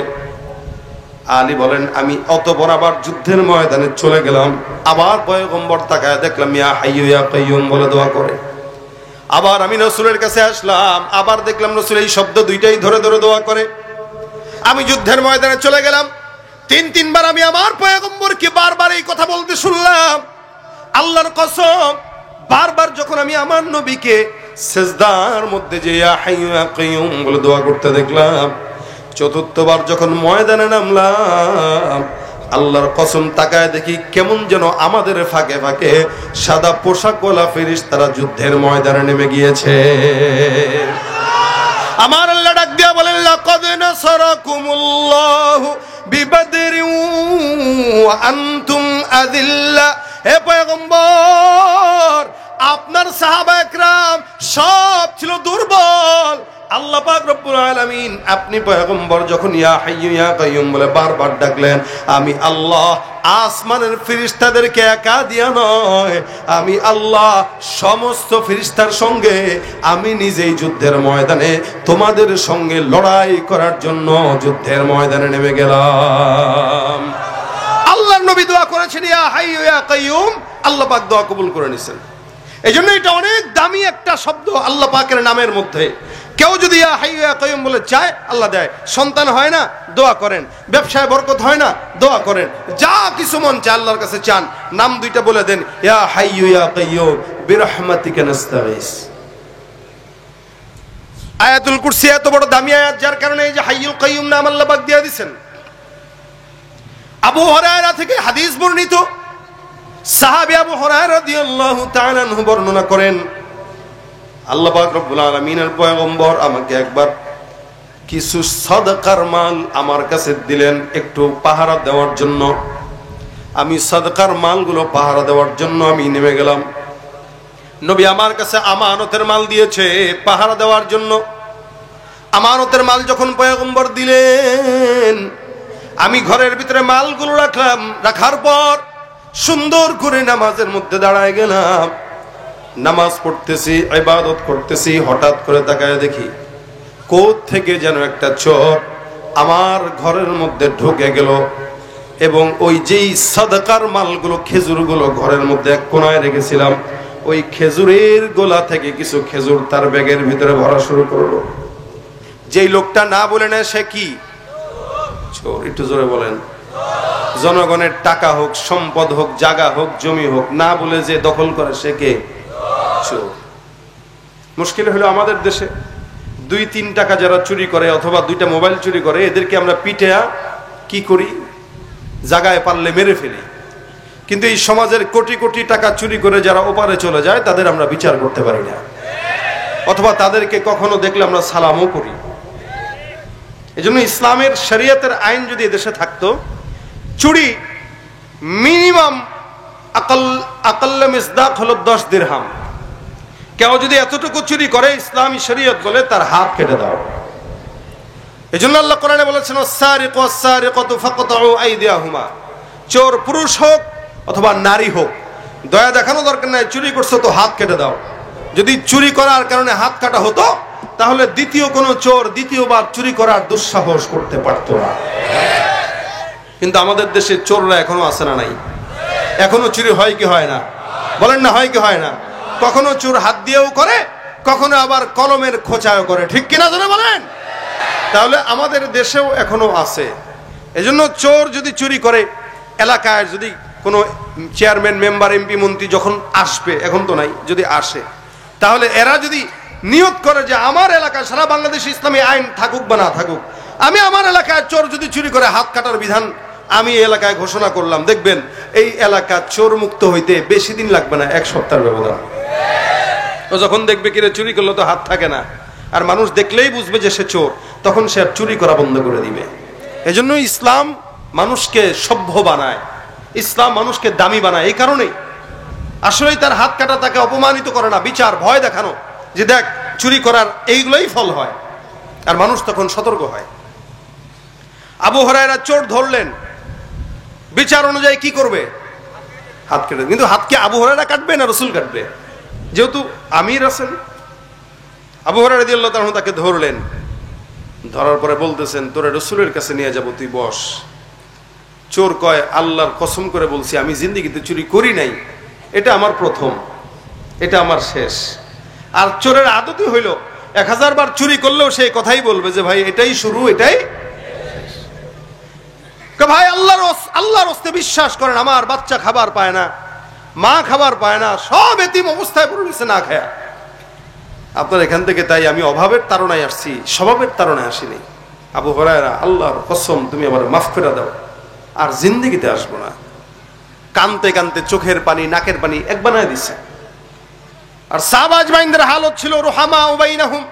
আলী বলেন, আমি অতঃপর আবার যুদ্ধের ময়দানে চলে গেলাম, আবার পয়গম্বর তাকায় দেখলাম ইয়া হাইয়্যু ইয়া কাইয়্যুম বলে দোয়া করে। আবার আমি রাসূলের কাছে আসলাম, আবার দেখলাম রাসূল এই শব্দ দুইটাই ধরে ধরে দোয়া করে। আমি যুদ্ধের ময়দানে চলে গেলাম, তিনবার আমি আমার পয়গম্বরকে বারবার এই কথা বলতে শুনলাম। আল্লাহর কসম, বারবার যখন আমি আমার নবীকে সিজদার মধ্যে যে ইয়া হাইয়্যু ইয়া কাইয়্যুম বলে দোয়া করতে দেখলাম, চতুর্থবার যখন ময়দানে নামলাম, আল্লাহর কসম তাকায় দেখি কেমন যেন আমাদের ফাঁকে ফাঁকে সাদা পোশাকওয়ালা ফেরেশতারা যুদ্ধের ময়দানে নেমে গিয়েছে। আমার আল্লাহ ডাক দিয়া বলেন, লাকাদ নাসারাকুমুল্লাহু বিবাদরিন ওয়া আনতুম আযিল্লা। হে পয়গম্বর, আপনার সাহাবা একরাম সব ছিল দুর্বল। আল্লাহ পাক রব্বুল আলামিন আপনি পয়গম্বর যখন ইয়া হাইয়্যু ইয়া কাইয়্যুম বলে বারবার ডাকলেন, আমি আল্লাহ আসমানের ফেরেশতাদেরকে একা দিয়া নয়, আমি আল্লাহ সমস্ত ফেরেশতার সঙ্গে আমি নিজেই যুদ্ধের ময়দানে তোমাদের সঙ্গে লড়াই করার জন্য যুদ্ধের ময়দানে নেমে গেলাম। আল্লাহর নবী দোয়া করেছেন ইয়া হাইয়্যু ইয়া কাইয়্যুম, আল্লাহ পাক দোয়া কবুল করে নিছেন। এজন্য এটা অনেক দামি একটা শব্দ আল্লাহ পাকের নামের মধ্যে। কেউ যদি ইয়া হাইয়্যু ইয়া কাইয়্যুম বলে চায়, আল্লাহ দেয়। সন্তান হয় না, দোয়া করেন। ব্যবসায় বরকত হয় না, দোয়া করেন। যা কিছু মন চায় আল্লাহর কাছে চান, নাম দুইটা বলে দেন, ইয়া হাইয়্যু ইয়া কাইয়্যুম বিরহমাতিকা নাস্তাগীস। আয়াতুল কুরসি এত বড় দামি আয়াত, যার কারণে এই যে হাইয়ুল কাইয়্যুম নাম আল্লাহ পাক দিয়ে দিয়েছেন। আবু হুরায়রা থেকে হাদিস বর্ণিত, সাহাবী আবু হুরায়রা রাদিয়াল্লাহু তাআলা আনহু বর্ণনা করেন, আল্লাহ পাক রব্বুল আলামিনের পয়গম্বর আমাকে একবার কিছু সাদকার মাল আমার কাছে দিলেন একটু পাহারা দেওয়ার জন্য। আমি সাদকার মালগুলো পাহারা দেওয়ার জন্য আমি নেমে গেলাম। নবী আমার কাছে আমানতের মাল দিয়েছে পাহারা দেওয়ার জন্য। আমানতের মাল যখন পয়গম্বর দিলেন, আমি ঘরের ভিতরে মালগুলো রাখলাম। রাখার পর সুন্দর করে নামাজের মধ্যে দাঁড়ায় গেলাম। নামাজ পড়তেছি, ইবাদত করতেছি, হঠাৎ করে তাকায় দেখি কোথা থেকে যেন একটা চোর আমার ঘরের মধ্যে ঢুকে গেল এবং ওই যেই সাদকার মালগুলো, খেজুরগুলো ঘরের মধ্যে এক কোনায় রেখেছিলাম, ওই খেজুরের গোলা থেকে কিছু খেজুর তার ব্যাগের ভিতরে ভরা শুরু করলো। যেই লোকটা না বলে না সে কি চোর, একটু জোরে বলেন। জনগণের টাকা হোক, সম্পদ হোক, জায়গা হোক, জমি হোক, না বলে যে দখল করে সে কে? চোর। মুশকিল হলো আমাদের দেশে 2-3 টাকা যারা চুরি করে অথবা 2টা মোবাইল চুরি করে, এদেরকে আমরা পিটেয়া কি করি, জায়গায় পারলে মেরে ফেলি। কিন্তু এই সমাজের কোটি কোটি টাকা চুরি করে যারা ওপারে চলে যায় তাদের আমরা বিচার করতে পারি না, অথবা তাদেরকে কখনো দেখলে আমরা সালামও করি। এজন্য ইসলামের শরীয়তের আইন যদি এদেশে থাকতো, চুরি মিনিমাম আকাল্লে মিসদাক হলো 10 দিরহাম। কেউ যদি এতটুকু চুরি করে, ইসলামী শরীয়ত বলে তার হাত কেটে দাও। এজন্য আল্লাহ কোরআনে বলেছেন, ওয়াস-সারিকু ওয়াস-সারিকাতু ফাকতাউ আইদিয়াহুমা। চোর পুরুষ হোক অথবা নারী হোক, দয়া দেখানো দরকার নাই, চুরি করছো তো হাত কেটে দাও। যদি চুরি করার কারণে হাত কাটা হতো, তাহলে দ্বিতীয় কোনো চোর দ্বিতীয়বার চুরি করার দুঃসাহস করতে পারতো না। কিন্তু আমাদের দেশে চোররা এখনো আছে না নাই? এখনো চুরি হয় কি হয় না? বলেন না, হয় কি হয় না? কখনো চোর হাত দিয়েও করে, কখনো আবার কলমের খোঁচাও করে, ঠিক কিনা জোরে বলেন? তাহলে আমাদের দেশেও এখনো আছে। এজন্য চোর যদি চুরি করে, এলাকায় যদি কোনো চেয়ারম্যান, মেম্বার, এমপি, মন্ত্রী যখন আসবে, এখন তো নাই, যদি আসে, তাহলে এরা যদি নিয়ত করে যে আমার এলাকায়, সারা বাংলাদেশ ইসলামী আইন থাকুক বা না থাকুক, আমি আমার এলাকায় চোর যদি চুরি করে হাত কাটার বিধান আমি এই এলাকায় ঘোষণা করলাম, দেখবেন এই এলাকা চোর মুক্ত হইতে বেশি দিন লাগবে না, 1 সপ্তাহের ব্যবধান। ও যখন দেখবে কিরে চুরি করলে তো হাত থাকে না, আর মানুষ দেখলেই বুঝবে যে সে চোর, তখন সে আর চুরি করা বন্ধ করে দিবে। এজন্য ইসলাম মানুষকে সভ্য বানায়, ইসলাম মানুষকে দামি বানায়। এই কারণেই আসলেই তার হাত কাটা তাকে অপমানিত করে না, বিচার, ভয় দেখানো যে দেখ চুরি করার এইগুলোই ফল হয়, আর মানুষ তখন সতর্ক হয়। আবু হুরায়রা চোর ধরলেন, বিচার অনুযায়ী কি করবে? হাত কেটে। কিন্তু হাতকে আবু হুরায়রা কাটবে না রাসূল কাটবে? যেহেতু আমির আছেন, আবু হুরায়রা রাদিয়াল্লাহু তাআলা তাকে ধরলেন, ধরার পরে বলতেছেন তোরে রাসূলের কাছে নিয়ে যাব, তুই বস। চোর কয় আল্লাহর কসম করে বলছি আমি জিন্দেগিতে চুরি করি নাই, এটা আমার প্রথম, এটা আমার শেষ। আর চোরের আদতই হইল 1000 বার চুরি করলেও সেই কথাই বলবে যে ভাই এটাই শুরু, এটাই ভাই আল্লাহর হস্তে বিশ্বাস করেন, আমার বাচ্চা খাবার পায় না, মা খাবার পায় না, সব এতিম অবস্থায় পড়ে গেছে না খায়া। আপনার এখান থেকে তাই আমি অভাবের তাড়নায় আসছি, স্বভাবের তাড়নায় আসিনি। আবু হুরায়রা আল্লাহর কসম তুমি আমার মাফ করে দাও, আর জিন্দেগিতে আসবো না। কানতে কানতে চোখের পানি, নাকের পানি এক বানায় দিছে। আর সাহাবা আজমাইনদের হালত ছিল রুহামা বাইনাহুম,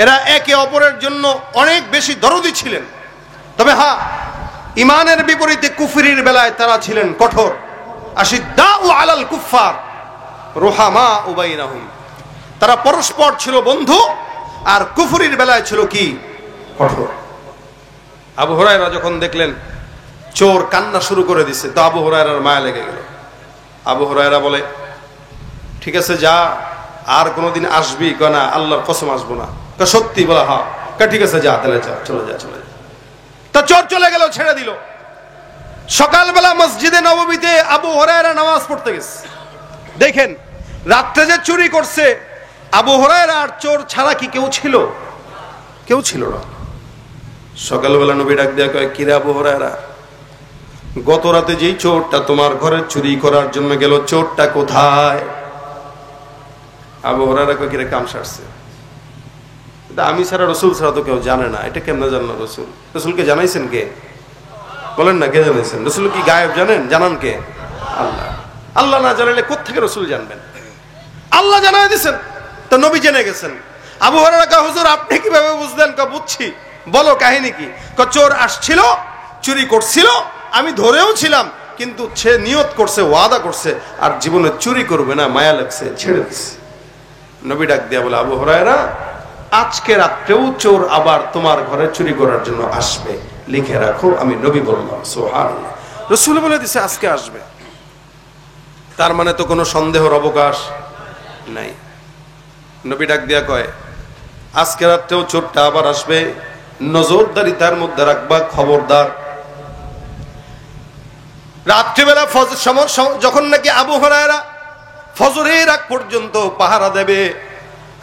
এরা একে অপরের জন্য অনেক বেশি দরদি ছিলেন। তবে হ্যাঁ, ইমানের বিপরীতে কুফরির বেলায় তারা ছিলেন কঠোর। আশিদ্দাউ আলাল কুফফার রুহামা বাইনাহুম, তারা পরস্পর ছিল বন্ধু, আর কুফরির বেলায় ছিল কি? কঠোর। আবু হুরায়রা যখন দেখলেন চোর কান্না শুরু করে দিছে, তো আবু হুরায়রার মায়া লেগে গেল। আবু হুরায়রা বলে ঠিক আছে যা, আর কোনোদিন আসবি? কয় না, আল্লাহর কসম আসবো না। কয় সত্যি? বলে হ্যাঁ। কয় ঠিক আছে যা, তাহলে যা, চলে যা, চলে যা। তা চোর চলে গেল, ছেড়ে দিল। সকালবেলা মসজিদে নববীতে আবু হুরায়রা নামাজ পড়তে গেছে। দেখেন রাত্রে যে চুরি করছে, আবু হুরায়রা আর চোর ছাড়া কি কেউ ছিল? কেউ ছিল না। সকালবেলা নবী ডাক দেয়া কয় কিরে আবু হুরায়রা, গত রাতে যেই চোরটা তোমার ঘরে চুরি করার জন্য গেল, চোরটা কোথায়? আবু হুরায়রা কয় কিরে কাম সারছে, আমি ছাড়া রাসূল ছাড়া তো কেউ জানে না। এটা কেমনে জানলো রাসূল? রাসূলকে জানাইছেন কে? বলেন না, কে জানাইছেন? রাসূল কি গায়েব জানেন? জানান কে? আল্লাহ। আল্লাহ না জানাইলে কোত্থেকে রাসূল জানবেন? আল্লাহ জানাই দিয়েছেন, তো নবী জেনে গেছেন। আবু হুরায়রা কয় হুজুর আপনি কিভাবে বুঝলেন? কয় বুঝছি, বলো কাহিনী কি? কয় চোর আসছিল, চুরি করছিল, আমি ধরেও ছিলাম, কিন্তু সে নিয়ত করছে, ওয়াদা করছে, আর জীবনে চুরি করবে না, মায়া লাগছে, ছেড়ে দিছে। নবী ডাক দিয়া বলে আবু হুরায়রা, আজকে রাত্রেও চোর আবার তোমার ঘরে চুরি করার জন্য আসবে, লিখে রাখো, আমি নবী বললাম। সুবহানাল্লাহ। রাসূল বলে দিছে আজকে আসবে, তার মানে তো কোনো সন্দেহের অবকাশ নাই। নবী ডাক দিয়া কয় আজকে রাত্রেও চোরটা আবার আসবে, নজরদারি তার মধ্যে রাখবা, খবরদার। রাত্রিবেলা যখন নাকি আবু হুরায়রা ফজরের আগ পর্যন্ত পাহারা দেবে,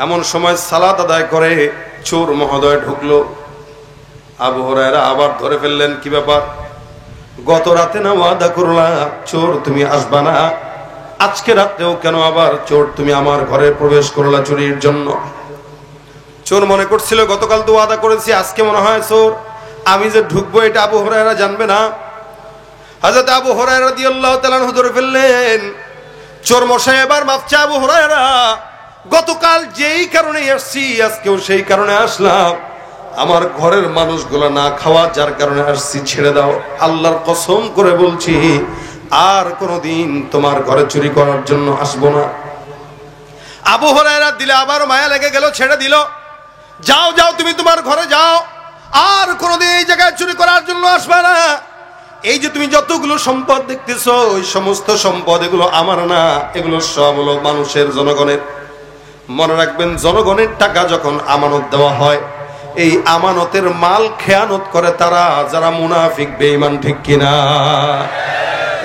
এমন সময় সালাত আদায় করে চোর মহোদয় ঢুকলো। আবু হুরায়রা আবার ধরে ফেললেন, কি ব্যাপার? গত রাতে না ওয়াদা করলা চোর তুমি আসবা না, আজকে রাতেও কেন আবার চোর তুমি আমার ঘরে প্রবেশ করলা চুরির জন্য? চোর মনে করছিল গতকাল তো ওয়াদা করেছি, আজকে মনে হয় চোর, আমি যে ঢুকবো এটা আবু হুরায়রা জানবে না। হযরত আবু হুরায়রা রাদিয়াল্লাহু তাআলা ধরে ফেললেন। চোর মশাই এবার মাফচা, আবু হুরায়রা গতকাল যেই কারণে আসছি আজকেও সেই কারণে আসলাম, আমার ঘরের মানুষগুলো না খাওয়া, যার কারণে আসছি, ছেড়ে দাও। আল্লাহর কসম করে বলছি আর কোনোদিন তোমার ঘরে চুরি করার জন্য আসবো না। আবু হুরায়রা দিলে আবার মায়া লেগে গেল, ছেড়ে দিল। যাও যাও, তুমি তোমার ঘরে যাও, আর কোনোদিন এই জায়গায় চুরি করার জন্য আসবে না। এই যে তুমি যতগুলো সম্পদ দেখতেছো, ওই সমস্ত সম্পদ এগুলো আমার না, এগুলো সব হলো মানুষের, জনগণের। মনে রাখবেন, জনগণের টাকা যখন আমানত দেওয়া হয়, এই আমানতের মাল খেয়ানত করে তারা, যারা মুনাফিক বেঈমান, ঠিক কিনা?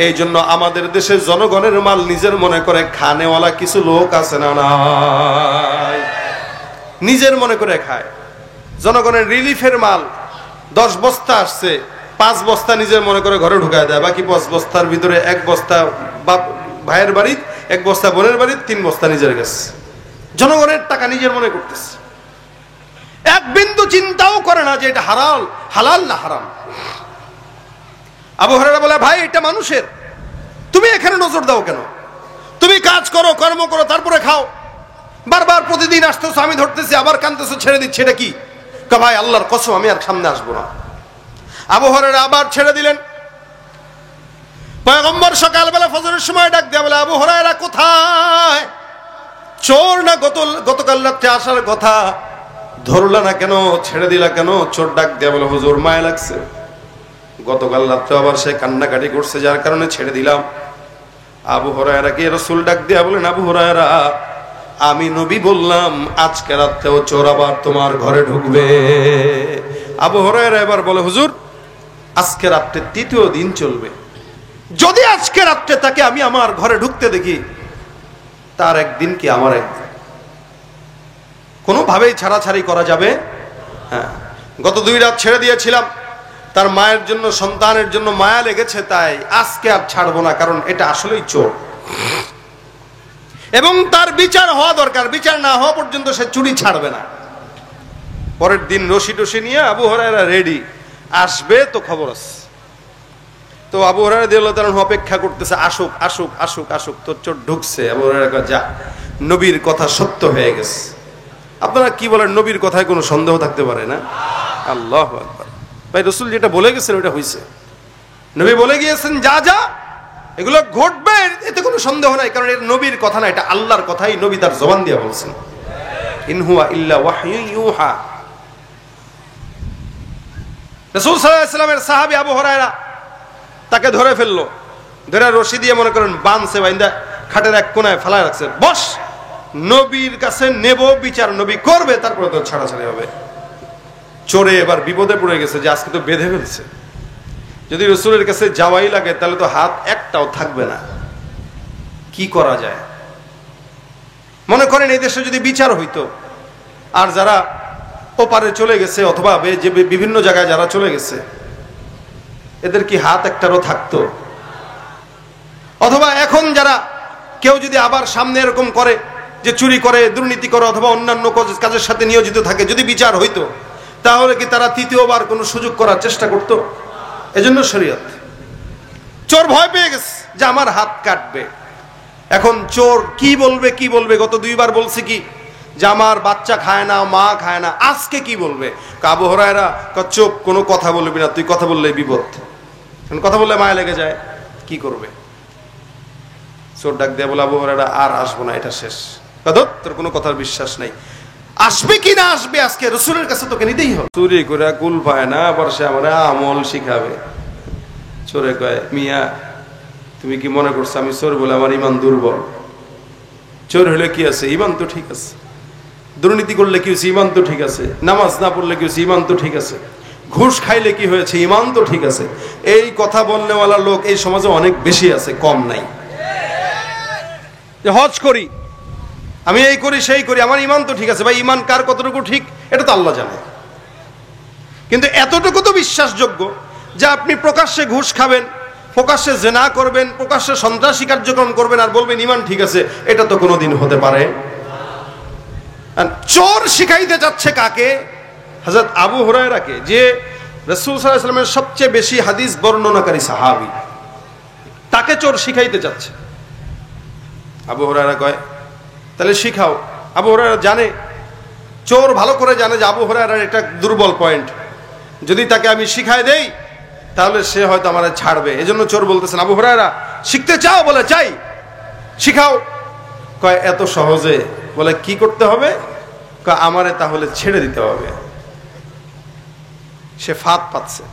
এই জন্য আমাদের দেশে জনগণের মাল নিজের মনে করে খানেওয়ালা কিছু লোক আছে না নাই, নিজের মনে করে খায়। জনগণের রিলিফের মাল 10 বস্তা আসছে, 5 বস্তা নিজের মনে করে ঘরে ঢুকায় দেয়, বাকি 5 বস্তার ভিতরে 1 বস্তা ভাইয়ের বাড়ি, 1 বস্তা বোনের বাড়ি, 3 বস্তা নিজের কাছে। জনগণের টাকা নিজের মনে করতেছে, এক বিন্দু চিন্তাও করে না যে এটা হালাল না হারাম। আবু হুরায়রা বলে, ভাই এটা মানুষের, তুমি এখানে নজর দাও কেন? তুমি কাজ করো, কর্ম করো, তারপরে খাও। বারবার প্রতিদিন আসতেছো, আমি ধরতেছি, আবার কানতেছো, ছেড়ে দিচ্ছি, এটা কি? ভাই আল্লাহর কসম আমি আর সামনে আসবো না। আবু হুরায়রা আবার ছেড়ে দিলেন। পয়গম্বর সকালবেলা ফজরের সময় ডাক দেয়া বলে, আবু হুরায়রা কোথায়? চোর না গতকাল রাত্রে আসার কথা, ধরলা না কেন, ছেড়ে দিলা কেন? চোর ডাক দেয়া বলে, হুজুর মায়া লাগছে, গতকাল রাত্রে আবার সে কান্নাকাটি করছে, যার কারণে ছেড়ে দিলাম। আবু হুরায়রা কে রাসূল ডাক দেয়া বলেন, আবু হুরায়রা আমি নবী বললাম আজকে রাত্রেও চোর আবার তোমার ঘরে ঢুকবে। আবু হুরায়রা এবার বলে, হুজুর আজকে রাত্রে 3য় দিন চলবে, যদি আজকে রাত্রে তাকে আমি আমার ঘরে ঢুকতে দেখি, তার একদিন কি আমার একদিন, কোনোভাবেই ছাড়াছাড়ি করা যাবে। হ্যাঁ, গত 2 রাত ছেড়ে দিয়েছিলাম, তার মায়ের জন্য, সন্তানের জন্য মায়া লেগেছে, তাই আজকে আর ছাড়বো না, কারণ এটা আসলেই চোর এবং তার বিচার হওয়া দরকার। বিচার না হওয়া পর্যন্ত সে চুরি ছাড়বে না। পরের দিন রশি টসি নিয়ে আবু হুরায়রা রেডি, আসবে তো খবর আছে। তো আবু হুরায়রা রাদিয়াল্লাহু তাআলা অপেক্ষা করতেছে, আসুক আসুক আসুক আসুক। তো চোর ঢুকছে। আবু হুরায়রা কয়, যা, নবীর কথা সত্য হয়ে গেছে। আপনারা কি বলেন, নবীর কথায় কোনো সন্দেহ থাকতে পারে না? আল্লাহু আকবার। ভাই রাসূল যেটা বলে গেছেন ওটা হইছে, নবী বলে গিয়েছেন যা যা এগুলো ঘটবে, এতে কোনো সন্দেহ নাই, কারণ এটা নবীর কথা না, এটা আল্লাহর কথাই নবী তার জবান দিয়ে বলছেন। ইন হুয়া ইল্লা ওয়াহয়ু ইউহা। রাসূল সাল্লাল্লাহু আলাইহি ওয়াসাল্লামের সাহাবী আবু হুরায়রা তাকে ধরে ফেললো, ধরে রশি দিয়ে মনে করেন বাঁধছে, বাইন্দা খাটের এক কোনায় ফেলায় রাখছে, বস নবীর কাছে নেব, বিচার নবী করবে, তারপরে তো ছাড়াছাড়ি হবে। চোরে এবার বিপদে পড়ে গেছে যে আজকে তো বেঁধে ফেলছে, যদি রাসূলের কাছে যাওয়াই লাগে তাহলে তো হাত একটাও থাকবে না, কি করা যায়? মনে করেন এই দেশে যদি বিচার হইতো, আর যারা ওপারে চলে গেছে অথবা যে বিভিন্ন জায়গায় যারা চলে গেছে, এদের কি হাত একটারও থাকতো? অথবা এখন যারা কেউ যদি আবার সামনে এরকম করে যে চুরি করে, দুর্নীতি করে, অথবা অন্যান্য কাজের সাথে নিয়োজিত থাকে, যদি বিচার হইতো, তাহলে কি তারা 3য়বার কোনো সুযোগ করার চেষ্টা করতো? এজন্য শরীয়ত। চোর ভয় পেয়ে গেছে যে আমার হাত কাটবে। এখন চোর কি বলবে? গত 2 বার বলছে কি যে আমার বাচ্চা খায় না, মা খায় না, আজকে কি বলবে? আবু হুরায়রা চুপ, কোনো কথা বলবি না, তুই কথা বললে বিপদ, কথা বললে মায়া লেগে যায়, কি করবে? চোর ডাক দেয়া বলে, আবু হুরায়রা আর আসবো না, এটা শেষ। তোর কোনো কথার বিশ্বাস নাই, আসবে কি না আসবে, আজকে রাসূলের কাছে তোকে নিতেই হবে। চুরি করে কুল পায় না, আবার সে আমার আমল শিখাবে। চোরে কয়, মিয়া তুমি কি মনে করছো আমি চোর বলে আমার ইমান দুর্বল? চোর হলে কি আছে, ইমান তো ঠিক আছে। দুর্নীতি করলে কি হয়েছে, ইমান তো ঠিক আছে। নামাজ না পড়লে কি হয়েছে, ইমান তো ঠিক আছে। ঘুষ খাইলে কি হয়েছে, ইমান তো ঠিক আছে। এই কথা বলনেওয়ালা লোক এই সমাজে অনেক বেশি আছে, কম নাই। হজ করি, আমি এই করি সেই করি, আমার ইমান তো ঠিক আছে। ভাই ইমান কার কতটুকু ঠিক এটা তো আল্লাহ জানে, কিন্তু এতটুকু তো বিশ্বাসযোগ্য যে আপনি প্রকাশ্যে ঘুষ খাবেন, প্রকাশ্যে জেনা করবেন, প্রকাশ্যে সন্ত্রাসী কার্যক্রম করবেন আর বলবেন ইমান ঠিক আছে, এটা তো কোনোদিন হতে পারে। চোর শিখাইতে যাচ্ছে কাকে? হযরত আবু হুরায়রাকে, যে রাসূল সাল্লাল্লাহু আলাইহি ওয়াসাল্লামের সবচেয়ে বেশি হাদিস বর্ণনাকারী সাহাবী, তাকে চোর শিখাইতে যাচ্ছে। আবু হুরায়রা কয়, তাহলে শিখাও। আবু হুরায়রা জানে, চোর ভালো করে জানে যে আবু হুরায়রার একটা দুর্বল পয়েন্ট, যদি তাকে আমি শিখাই দেই তাহলে সে হয়তো আমারে ছাড়বে। এজন্য চোর বলতেছেন, আবু হুরায়রা শিখতে চাও? বলে চাই, শিখাও। কয় এত সহজে? বলে কি করতে হবে? কয় আমারে তাহলে ছেড়ে দিতে হবে। সে ফাঁদ পাচ্ছে,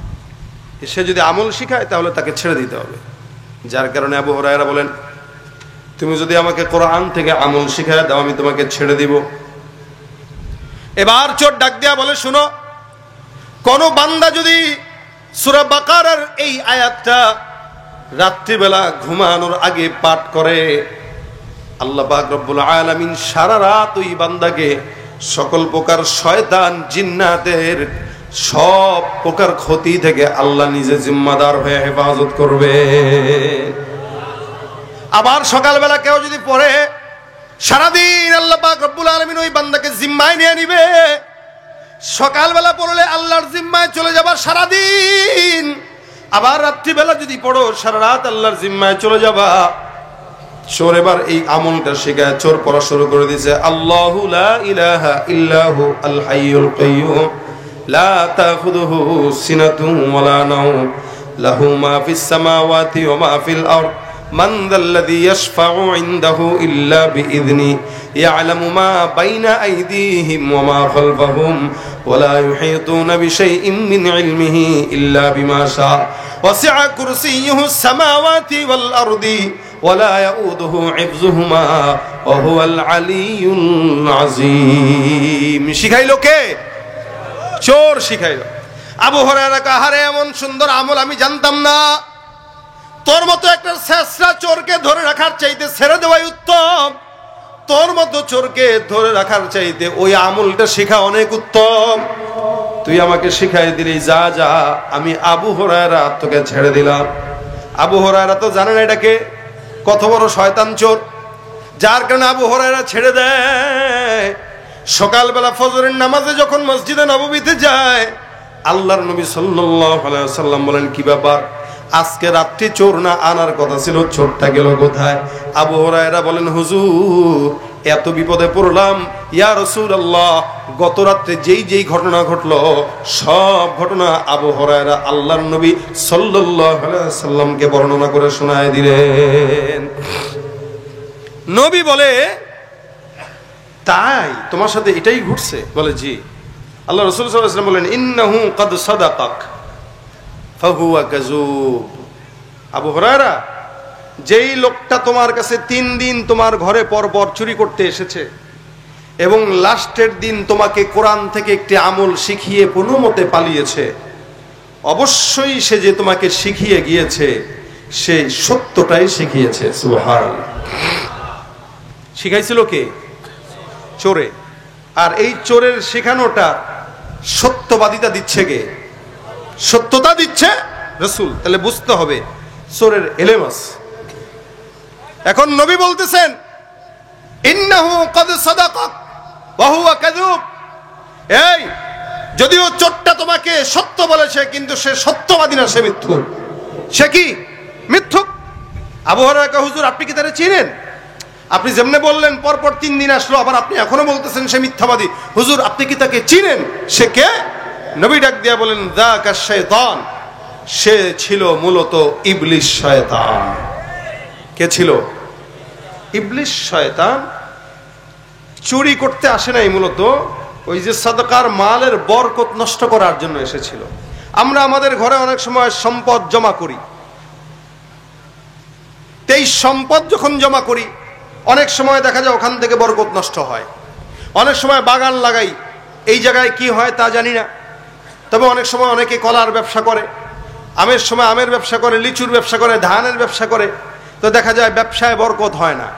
সে যদি আমল শিখায় তাহলে তাকে ছেড়ে দিতে হবে। যার কারণে আবু হুরায়রা বলেন, তুমি যদি আমাকে কোরআন থেকে আমল শিখায় দাও আমি তোমাকে ছেড়ে দিব। এবার চোর ডাক দেয়া বলে, শুনো, কোন বান্দা যদি সূরা বাকারার এই আয়াতটা রাত্রিবেলা ঘুমানোর আগে পাঠ করে, আল্লাহ পাক রব্বুল আলামিন সারা রাত ওই বান্দাকে সকল প্রকার শয়তান জিন্নাতের সব প্রকার ক্ষতি থেকে আল্লাহ নিজে জিম্মাদার হয়ে হেফাজত করবে। আবার সকালবেলা কেউ যদি পড়ে, সারাদিন আল্লাহ পাক রব্বুল আলামিন ওই বান্দাকে জিম্মায় নিয়ে নিবে। সকালবেলা পড়লে আল্লাহর জিম্মায় চলে যাবার সারাদিন, আবার রাত্রিবেলা যদি পড়ো সারা রাত আল্লাহর জিম্মায় চলে যাবা। চোর এবার এই আমলটা শেখায়, চোর পড়া শুরু করে দিয়েছে, আল্লাহু লা ইলাহা ইল্লাহু আল হাইয়ুল কাইয়্যুম লা তাখুযুহু সিনাতুন ওয়ালা নাওম লাহু মা ফিস সামাওয়াতি ওয়া মা ফিল আরদ মান যাল্লাযী ইয়াশফাউ ইনদাহু ইল্লা বিইযনি ইয়ালামু মা বাইনা আইদিহিম ওয়া মা খালফাহুম ওয়া লা ইউহীতুনা বিশাইইন মিন ইলমিহি ইল্লা বিমা শাআ ওয়াসি'a কুরসিয়্যুহুস সামাওয়াতি ওয়াল আরদি ওয়ালা ইয়াউদুহু হিফযুহুমা ওয়া হুয়াল আলিয়্যুল আযীম। শিখাইলো কে? চোর শিখাইলো। আবু হুরায়রা কয়, আরে এমন সুন্দর আমল আমি জানতাম না। তোর মতো একটা শেষরা চোরকে ধরে রাখার চাইতে ছেড়ে দেওয়াই উত্তম। তোর মতো চোরকে ধরে রাখার চাইতে ওই আমলটা শেখা অনেক উত্তম। তুই আমাকে শিখাই দিলি, যা যা, আমি আবু হুরায়রা তোকে ছেড়ে দিলাম। আবু হুরায়রা তো জানেন এটাকে কত বড় শয়তান চোর, যার কারণে আবু হুরায়রা ছেড়ে দেয়। সকালবেলা ফজরের নামাজে যখন মসজিদে নববীতে যায়, আল্লাহর নবী সাল্লাল্লাহু আলাইহি ওয়াসাল্লাম বলেন, কি ব্যাপার, আজকে রাত্রি চোর না আনার কথা ছিল, চোরটা গেল কোথায়? আবু হুরায়রা বলেন, হুজুর এত বিপদে পড়লাম, ইয়া রাসূলুল্লাহ, গত রাত্রে যেই যেই ঘটনা ঘটলো সব ঘটনা আবু হুরায়রা আল্লাহর নবী সাল্লাল্লাহু আলাইহি ওয়াসাল্লামকে বর্ণনা করে শোনায় দিলেন। নবী বলে, তাই তোমার সাথে এটাই ঘটছে? বলে, জি। আল্লাহ রাসূল সাল্লাল্লাহু আলাইহি ওয়াসাল্লাম বলেন, ইন্নাহু ক্বাদ সাদাকাক ফাহুয়া কাযূব। আবু হুরায়রা, যেই লোকটা তোমার কাছে 3 দিন তোমার ঘরে পরপর চুরি করতে এসেছে এবং লাস্টের দিন তোমাকে কোরআন থেকে একটি আমল শিখিয়ে কোনো মতে পালিয়েছে, অবশ্যই সে যে তোমাকে শিখিয়ে গিয়েছে সে সত্যটাই শিখিয়েছে। সুবহানাল্লাহ। শিখাইছিল কে? চোরে। আর এই চোরের শেখানোটা সত্যবাদিতা দিচ্ছে কে? সত্যতা দিচ্ছে রাসূল। তাহলে বুঝতে হবে চোরের এলেম আছে। এখন নবী বলতেছেন, ইন্নাহু ক্বাদ সাদাকাক ওয়া হুয়া কাযূব। এই, যদিও চোরটা তোমাকে সত্য বলেছে কিন্তু সে সত্যবাদী না, সে মিথ্যুক। সে কি? মিথ্যুক। আবু হুরায়রা কয়, হুজুর আপনি কি তারে চিনেন? আপনি যেমনে বললেন পরপর 3 দিন আসলো, আবার আপনি এখনো বলতেছেন সে মিথ্যাবাদী। হুজুর আপনি কি তাকে চিনেন? সে কে? নবী ডাক দিয়া বলেন, যাকা শায়তান, সে ছিল মূলত ইবলিস শয়তান। কে ছিল? ইবলিস শয়তান। চুরি করতে আসে নাই, মূলত ওই যে সাদকার মালের বরকত নষ্ট করার জন্য এসেছিল। আমরা আমাদের ঘরে অনেক সময় সম্পদ জমা করি, এই সম্পদ যখন জমা করি অনেক সময় দেখা যায় ওখান থেকে বরকত নষ্ট হয়। অনেক সময় বাগান লাগাই, এই জায়গায় কি হয় তা জানি না, তবে অনেক সময় অনেকে কলার ব্যবসা করে, আমের সময় আমের ব্যবসা করে, লিচুর ব্যবসা করে, ধানের ব্যবসা করে, তো দেখা যায় ব্যবসায় বরকত হয় না।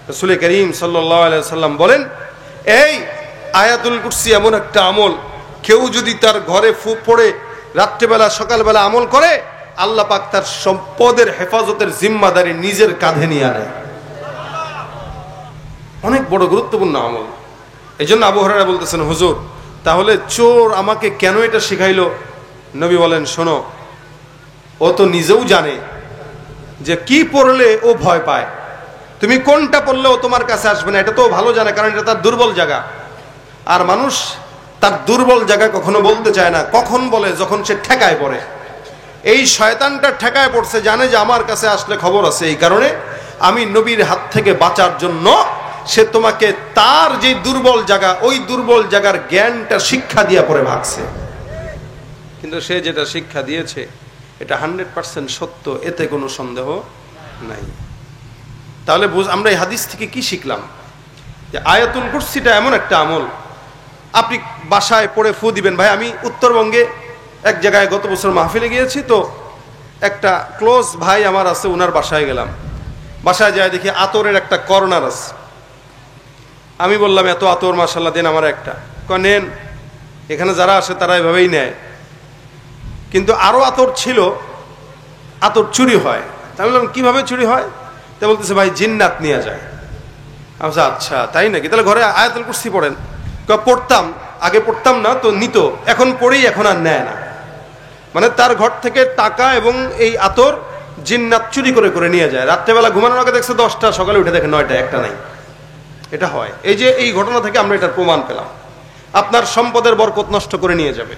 রাসূল করিম সাল্লাল্লাহু আলাইহি ওয়াসাল্লাম বলেন, এই আয়াতুল কুরসি এমন একটা আমল, কেউ যদি তার ঘরে ফু পড়ে রাত্রিবেলা সকালবেলা আমল করে, আল্লাহ পাক তার সম্পদের হেফাজতের জিম্মাদারি নিজের কাঁধে নিয়ে আনে। অনেক বড় গুরুত্বপূর্ণ আমল। এই জন্য আবু হুরায়রা বলতেছেন, হুজুর তাহলে চোর আমাকে কেন এটা শিখাইলো? নবী বলেন, শোনো, ও তো নিজেও জানে যে কি পড়লে ও ভয় পায়, তুমি কোনটা পড়লে ও তোমার কাছে আসবে না, এটা তো ভালো জানে, কারণ এটা তার দুর্বল জায়গা। আর মানুষ তার দুর্বল জায়গা কখনো বলতে চায় না, কখন বলে? যখন সে ঠেকায় পড়ে। এই শয়তানটা ঠেকায় পড়ছে, জানে যে আমার কাছে আসলে খবর আছে, এই কারণে আমি নবীর হাত থেকে বাঁচার জন্য সে তোমাকে তার যে দুর্বল জায়গা, ওই দুর্বল জায়গার জ্ঞানটা শিক্ষা দিয়া পরে ভাগছে। কিন্তু সে যেটা শিক্ষা দিয়েছে এটা 100% সত্য, এতে কোনো সন্দেহ নাই। তাহলে আমরা এই হাদিস থেকে কি শিখলাম? যে আয়াতুল কুরসিটা এমন একটা আমল, আপনি বাসায় পড়ে ফু দিবেন। ভাই, আমি উত্তরবঙ্গে এক জায়গায় গত বছর মাহফিলে গিয়েছি, তো একটা ক্লোজ ভাই আমার আছে, ওনার বাসায় গেলাম। বাসায় যায় দেখি আতরের একটা কর্নার আছে। আমি বললাম এত আতর মাশাআল্লাহ দেন আমার একটা। নেন, এখানে যারা আসে তারা এভাবেই নেয়, কিন্তু আরো আতর ছিল, আতর চুরি হয়। আমি বললাম কিভাবে চুরি হয়? তা বলতেছে ভাই জিন্নাত নিয়ে যায়। আমি বলছি আচ্ছা তাই নাকি, তাহলে ঘরে আয়াতুল কুরসি পড়েন। পড়তাম, আগে পড়তাম না তো নিত, এখন পড়েই এখন আর নেয় না। মানে তার ঘর থেকে টাকা এবং এই আতর জিন্নাত চুরি করে করে নিয়ে যায়। রাত্রেবেলা ঘুমানোর আগে দেখছে 10টা, সকালে উঠে দেখে 9টা, একটা নাই। এটা হয়। এই যে এই ঘটনা থেকে আমরা এটার প্রমাণ পেলাম। আপনার সম্পদের বরকত নষ্ট করে নিয়ে যাবে,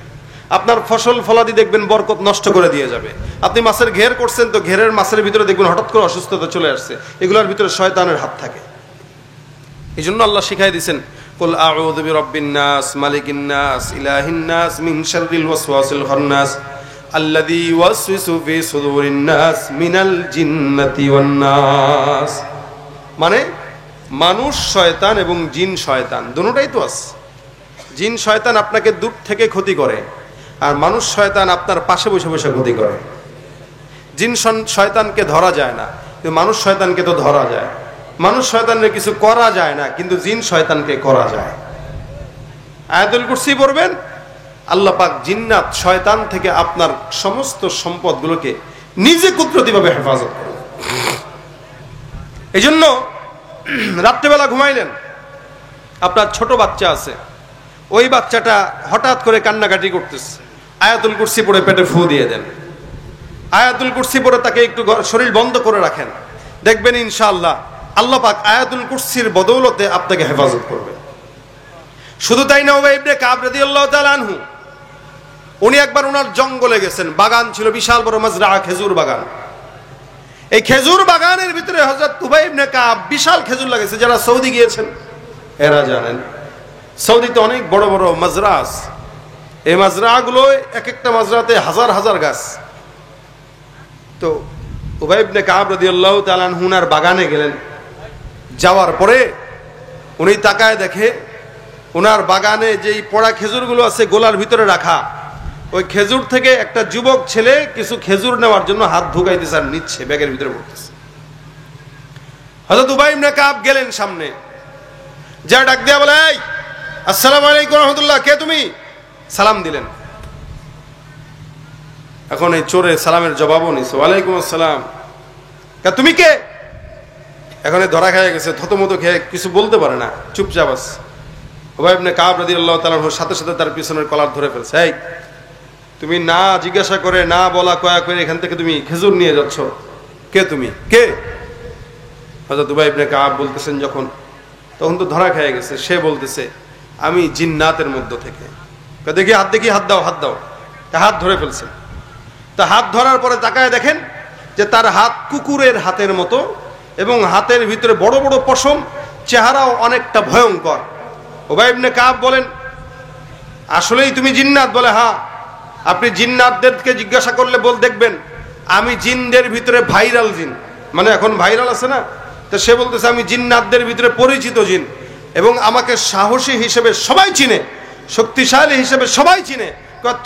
আপনার ফসল ফলাদি দেখবেন বরকত নষ্ট করে দিয়ে যাবে। আপনি মাছের ঘের করছেন, তো ঘেরের মাছের ভিতরে দেখবেন হঠাৎ করে অসুস্থতা চলে আসছে, এগুলোর ভিতরে শয়তানের হাত থাকে। এই জন্য আল্লাহ শিখাই দিয়েছেন, কুল আউযু বিরাব্বিন নাস মালিকিন নাস ইলাহিন নাস মিন শাররিল ওয়াসওয়াসিল খান্নাস আল্লাযী ইউওয়াসওয়িসু ফি সুদুরিন নাস মিনাল জিন্নাতি ওয়ান নাস। মানে মানুষ শয়তান এবং জিন শয়তান দুটোটাই তো আছে। জিন শয়তান আপনাকে দূর থেকে ক্ষতি করে, আর মানুষ শয়তান আপনার পাশে বসে বসে ক্ষতি করে। জিন শয়তানকে ধরা যায় না, কিন্তু মানুষ শয়তানকে তো ধরা যায়। মানুষ শয়তানের কিছু করা যায় না, কিন্তু জিন শয়তানকে করা যায়। আয়াতুল কুরসি পড়বেন, আল্লাহ পাক জিন্নাত শয়তান থেকে আপনার সমস্ত সম্পদগুলোকে নিজে কুদরতিভাবে হেফাজত করবেন। এই জন্য রাত্রেবেলা ঘুমাইলেন, আপনার ছোট বাচ্চা আছে, ওই বাচ্চাটা হঠাৎ করে কান্নাকাটি করতেছে, আয়াতুল কুরসি পড়ে পেটে ফু দিয়ে দেন। আয়াতুল কুরসি পড়ে তাকে একটু শরীর বন্ধ করে রাখেন, দেখবেন ইনশাআল্লাহ আল্লাহ পাক আয়াতুল কুরসির বদৌলতে আপনাকে হেফাজত করবে। শুধু তাই না, উবাই ইবনে কাব রাদিয়াল্লাহু তাআলা আনহু, উনি একবার ওনার জঙ্গলে গেছেন, বাগান ছিল বিশাল বড় মাজরা, খেজুর বাগান। এই খেজুর বাগানের ভিতরে হযরত উবাই ইবনে কাব বিশাল খেজুর লাগাইছে। যারা সৌদি গিয়েছেন এরা জানেন, সৌদিতে অনেক বড় বড় মাজরা আছে। এই মাজরাগুলো এক একটা মাজরাতে হাজার হাজার গাছ। তো উবাই ইবনে কাব রাদিয়াল্লাহু তাআলা আনহু ওনার বাগানে গেলেন। যাওয়ার পরে উনি তাকায় দেখে ওনার বাগানে যেই পড়া খেজুরগুলো আছে গোলার ভিতরে রাখা, ওই খেজুর থেকে একটা যুবক ছেলে কিছু খেজুর নেওয়ার জন্য হাত ঢুকাইতেছে আর নিচ্ছে, ব্যাগের ভিতরে পড়তেছে। হযরত উবাই ইবনে কাব গেলেন সামনে, যা ডাক দিয়া বলে, এই আসসালামু আলাইকুম রাহমাতুল্লাহ, কে তুমি? সালাম দিলেন। এখন এই চোরে সালামের জবাবও নিছে, ওয়ালাইকুম আসসালাম। তুমি কে? এখন ধরা খেয়ে গেছে, থতমতো খেয়ে কিছু বলতে পারে না, চুপচাপ আছে। উবাই ইবনে কাব রাদিয়াল্লাহু তাআলা সাথে সাথে তার পিছনের কলার ধরে ফেলছে। এই তুমি না জিজ্ঞাসা করে, না বলা কয়া করে এখান থেকে তুমি খেজুর নিয়ে যাচ্ছ, কে তুমি? কে? হযরত উবাই ইবনে কাব বলতেছেন যখন, তখন তো ধরা খেয়ে গেছে। সে বলতেছে আমি জিন্নাতের মধ্য থেকে। দেখি হাত, দেখি হাত দাও, হাত দাও। তা হাত ধরে ফেলছে। তা হাত ধরার পরে তাকায় দেখেন যে তার হাত কুকুরের হাতের মতো, এবং হাতের ভিতরে বড় বড় পশম, চেহারাও অনেকটা ভয়ঙ্কর। উবাই ইবনে কাব বলেন, আসলেই তুমি জিন্নাত? বলে হ্যাঁ। আপনি জিন্নাতদেরকে জিজ্ঞাসা করলে দেখবেন আমি জিনদের ভিতরে ভাইরাল জিন, মানে এখন ভাইরাল আছে না, তো সে বলতেছে আমি জিন্নাতদের ভিতরে পরিচিত জিন, এবং আমাকে সাহসী হিসেবে সবাই চিনে, শক্তিশালী হিসেবে সবাই চিনে।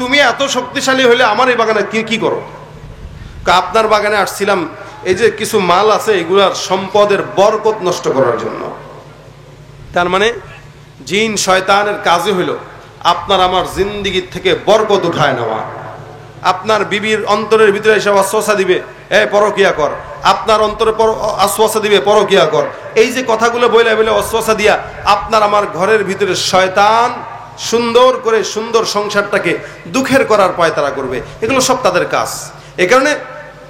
তুমি এত শক্তিশালী হলে আমার এই বাগানে কি করো? আপনার বাগানে আসছিলাম এই যে কিছু মাল আছে এগুলার সম্পদের বরকত নষ্ট করার জন্য। তার মানে জিন শয়তানের কাজই হইল আপনার আমার জিন্দিগির থেকে বরকত উঠায় নেওয়া। আপনার বিবির অন্তরের ভিতরে এসে অশ্বাসা দিবে, পরকিয়া কর। আপনার অন্তরে আশ্বাসা দিবে, পরকিয়া কর। এই যে কথাগুলো বলে বলে অশ্বাসা দিয়া আপনার আমার ঘরের ভিতরে শয়তান সুন্দর করে সুন্দর সংসারটাকে দুঃখের করার পায়তারা করবে। এগুলো সব তাদের কাজ। এই কারণে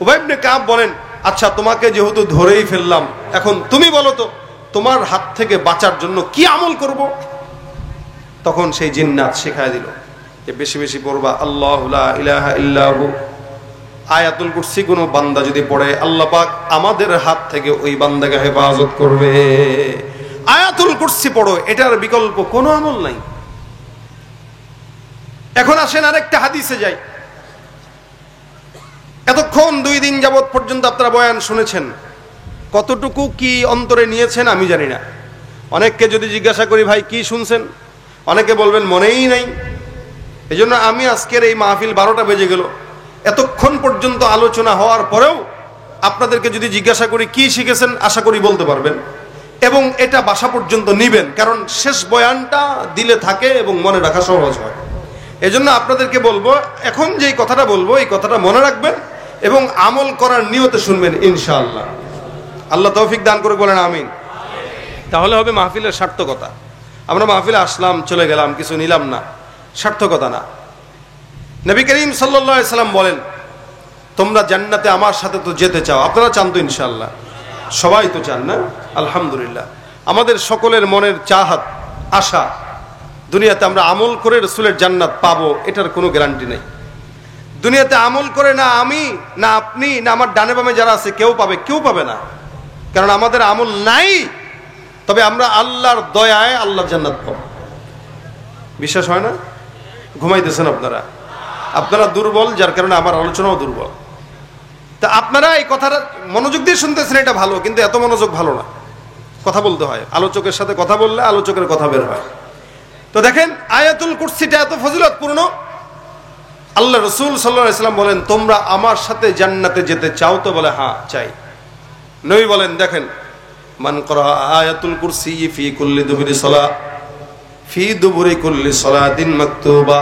উবাই ইবনে কাব বলেন, আচ্ছা তোমাকে যেহেতু ধরেই ফেললাম, এখন তুমি বলো তো তোমার হাত থেকে বাঁচার জন্য কি আমল করব? তখন সেই জিন্নাত শেখায় দিল যে বেশি বেশি পড়বা আল্লাহু লা ইলাহা ইল্লাহু। আয়াতুল কুরসি কোনো বান্দা যদি পড়ে, আল্লাহ পাক আমাদের হাত থেকে ওই বান্দাকে হেফাজত করবে। আয়াতুল কুরসি পড়ো, এটার বিকল্প কোনো আমল নাই। এখন আসেন আরেকটা হাদিসে যাই। এতক্ষণ 2 দিন যাবত পর্যন্ত আপনারা বয়ান শুনেছেন, কতটুকু কি অন্তরে নিয়েছেন আমি জানি না। অনেককে যদি জিজ্ঞাসা করি ভাই কি শুনছেন, অনেকে বলবেন মনেই নাই। এই জন্য আমি আজকের এই মাহফিল 12টা বেজে গেল, এতক্ষণ পর্যন্ত আলোচনা হওয়ার পরেও আপনাদেরকে যদি জিজ্ঞাসা করি কি শিখেছেন, আশা করি বলতে পারবেন এবং এটা বাসা পর্যন্ত নিবেন, কারণ শেষ বয়ানটা দিলে থাকে এবং মনে রাখা সহজ হয়। এজন্য আপনাদেরকে বলবো, এখন যেই কথাটা বলবো এই কথাটা মনে রাখবেন এবং আমল করার নিয়তে শুনবেন ইনশাআল্লাহ। আল্লাহ তৌফিক দান করে বলেন আমিন। তাহলে হবে মাহফিলের সার্থকতা। আমরা মাহফিলে আসলাম, চলে গেলাম, কিছু নিলাম না, সার্থকতা না। নবী করিম সাল্লাল্লাহু আলাইহি সাল্লাম বলেন, তোমরা জান্নাতে আমার সাথে তো যেতে চাও। আপনারা চান তো ইনশাআল্লাহ? সবাই তো চান না? আলহামদুলিল্লাহ। আমাদের সকলের মনের চাহাত, আশা, দুনিয়াতে আমরা আমল করে রাসূলের জান্নাত পাবো, এটার কোনো গ্যারান্টি নেই। দুনিয়াতে আমল করে না আমি, না আপনি, না আমার ডানে বামে যারা আছে কেউ পাবে, কেউ পাবে না, কারণ আমাদের আমল নাই। তবে আমরা আল্লাহর দয়ায় আল্লাহর জান্নাত পাবো। বিশ্বাস হয় না? ঘুমাইতেছেন আপনারা, আপনারা দুর্বল, যার কারণে আমার আলোচনাও দুর্বল। তা আপনারা এই কথাটা মনোযোগ দিয়ে শুনতেছেন, এটা ভালো, কিন্তু এত মনোযোগ ভালো না। কথা বলতে হয়, আলোচকের সাথে কথা বললে আলোচকের কথা বের হয়। তো দেখেন, আয়াতুল কুরসিটা এত ফজিলতপূর্ণ। আল্লাহ রাসূল সাল্লাল্লাহু আলাইহি ওয়াসাল্লাম বলেন, তোমরা আমার সাথে জান্নাতে যেতে চাও তো? বলে হ্যাঁ চাই। নবী বলেন, দেখেন, মান করা আয়াতুল কুরসি ফি কুল্লি দুবুরি সালাহ ফি দুবুরি কুল্লি সালাতিন মাকতুবা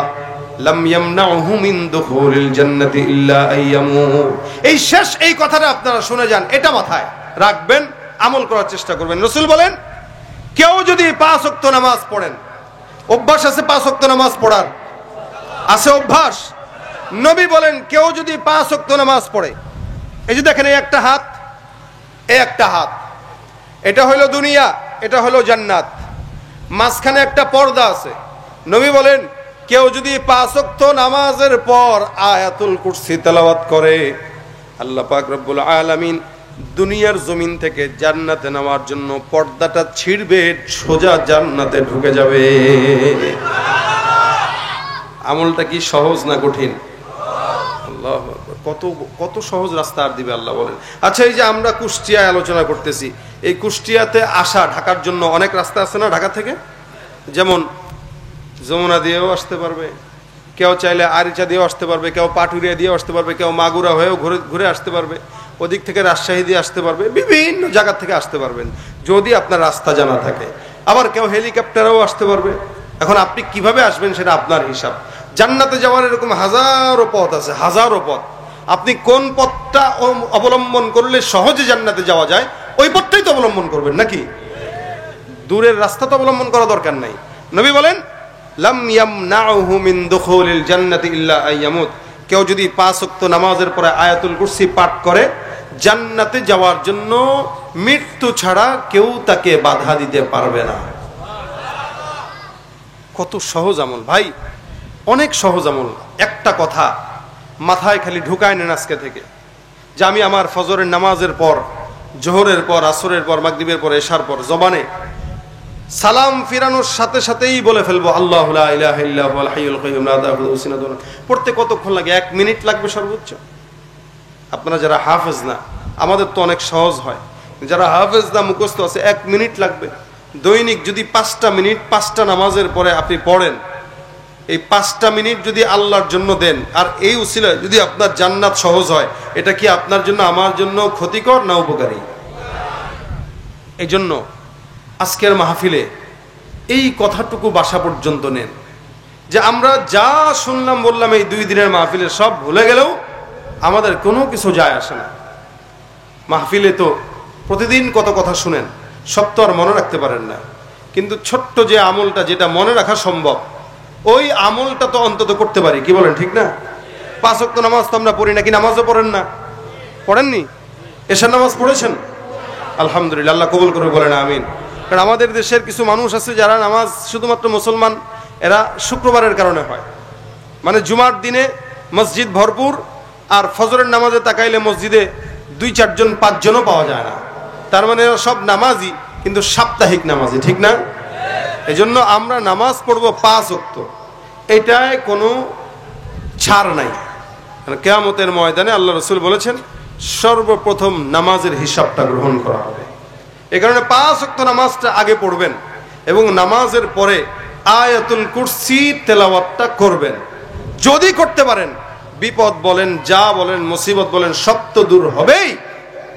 লাম ইয়ামনাহু মিন দুখুলিল জান্নাতি ইল্লা আইয়ামুত। এই শেষ এই কথাটা আপনারা শুনে যান, এটা মাথায় রাখবেন, আমল করার চেষ্টা করবেন। রাসূল বলেন, কেউ যদি 5 ওয়াক্ত নামাজ পড়েন, অভ্যাস আছে 5 ওয়াক্ত নামাজ পড়ার, আছে অভ্যাস। নবী বলেন, কেউ যদি 5 ওয়াক্ত নামাজ পড়ে, এই যে দেখেন, এই একটা হাত, এই একটা হাত, এটা হলো দুনিয়া, এটা হলো জান্নাত, মাঝখানে একটা পর্দা আছে। নবী বলেন, কেউ যদি 5 ওয়াক্ত নামাজের পর আয়াতুল কুরসি তেলাওয়াত করে, আল্লাহ পাক রব্বুল আলামিন দুনিয়ার জমিন থেকে জান্নাতে নেওয়ার জন্য পর্দাটা ছিঁড়বে, সোজা জান্নাতে ঢুকে যাবে। আমলটা কি সহজ না কঠিন? আল্লাহু আকবার, কত কত সহজ রাস্তা আর দিবে আল্লাহ বলেন। আচ্ছা, এই যে আমরা কুষ্টিয়ায় আলোচনা করতেছি, এই কুষ্টিয়াতে আসা ঢাকার জন্য অনেক রাস্তা আছে না? ঢাকা থেকে যেমন যমুনা দিয়েও আসতে পারবে, কেউ চাইলে আরিচা দিয়েও আসতে পারবে, কেউ পাটুরিয়া দিয়েও আসতে পারবে, কেউ মাগুরা হয়েও ঘুরে ঘুরে আসতে পারবে, ওদিক থেকে রাজশাহী দিয়ে আসতে পারবে, বিভিন্ন জায়গা থেকে আসতে পারবেন যদি আপনার রাস্তা জানা থাকে। আবার কেউ হেলিকপ্টারেও আসতে পারবে। এখন আপনি কিভাবে আসবেন সেটা আপনার হিসাব। জান্নাতে যাওয়ার এরকম হাজারো পথ আছে, হাজারো পথ। আপনি কোন পথটা অবলম্বন করলে সহজে জান্নাতে যাওয়া যায়, ওই পথটাই তো অবলম্বন করবেন, নাকি? দূরের রাস্তা তো অবলম্বন করা দরকার নাই। নবী বলেন, লাম ইয়ামনাহু মিন দুখুলিল জান্নাতি ইল্লা আইয়ামুত। কেউ যদি 5 ওয়াক্ত নামাজের পরে আয়াতুল কুরসি পাঠ করে, জান্নাতে যাওয়ার জন্য মৃত্যু ছাড়া কেউ তাকে বাধা দিতে পারবে না। কত সহজ আমল ভাই, অনেক সহজ আমল। একটা কথা মাথায় খালি ঢুকায় নেন আজকে থেকে, যে আমি আমার ফজরের নামাজের পর, জোহরের পর, আসরের পর, মাগরিবের পর, এশার পর জবানে সালাম ফিরানোর সাথে সাথেই বলে ফেলবো, আল্লাহু লা ইলাহা ইল্লা হুয়াল হাইয়ুল কাইয়্যুম লা তাখুযুহু সিনাতুন। পড়তে কতক্ষণ লাগে? 1 মিনিট লাগবে সর্বোচ্চ। আপনারা যারা হাফেজ না, আমাদের তো অনেক সহজ হয়, যারা হাফেজ না, মুখস্থ আছে, 1 মিনিট লাগবে। দৈনিক যদি 5টা মিনিট 5টা নামাজের পরে আপনি পড়েন, এই 5টা মিনিট যদি আল্লাহর জন্য দেন, আর এই উসিলায় যদি আপনার জান্নাত সহজ হয়, এটা কি আপনার জন্য, আমার জন্য ক্ষতিকর না উপকারী? এই জন্য আজকের মাহফিলে এই কথাটুকু বাসা পর্যন্ত নেন, যে আমরা যা শুনলাম বললাম এই 2 দিনের মাহফিলে সব ভুলে গেলেও আমাদের কোনো কিছু যায় আসে না। মাহফিলে তো প্রতিদিন কত কথা শুনেন, সব তো আর মনে রাখতে পারেন না, কিন্তু ছোট্ট যে আমলটা যেটা মনে রাখা সম্ভব, ওই আমলটা তো অন্তত করতে পারি। কি বলেন, ঠিক না? 5 ওয়াক্ত নামাজ তো আমরা পড়ি, নাকি নামাজও পড়েন না? পড়েননি? এশার নামাজ পড়েছেন? আলহামদুলিল্লাহ, আল্লাহ কবুল করে বলেন আমিন। কারণ আমাদের দেশের কিছু মানুষ আছে যারা নামাজ শুধুমাত্র মুসলমান, এরা শুক্রবারের কারণে হয়, মানে জুমার দিনে মসজিদ ভরপুর, আর ফজরের নামাজে তাকাইলে মসজিদে 2-4 জন 5 জনও পাওয়া যায় না। তার মানে এরা সব নামাজি, কিন্তু সাপ্তাহিক নামাজি, ঠিক না? এই জন্য আমরা নামাজ পড়বো 5 ওয়াক্ত, এটায় কোনো ছাড় নাই। কিয়ামতের ময়দানে আল্লাহ রাসূল বলেছেন, সর্বপ্রথম নামাজের হিসাবটা গ্রহণ করা হবে। এই কারণে 5 ওয়াক্ত নামাজটা আগে পড়বেন এবং নামাজের পরে আয়াতুল কুরসি তেলাওয়াতটা করবেন। যদি করতে পারেন, বিপদ বলেন, যা বলেন, মুসিবত বলেন, সব তো দূর হবেই,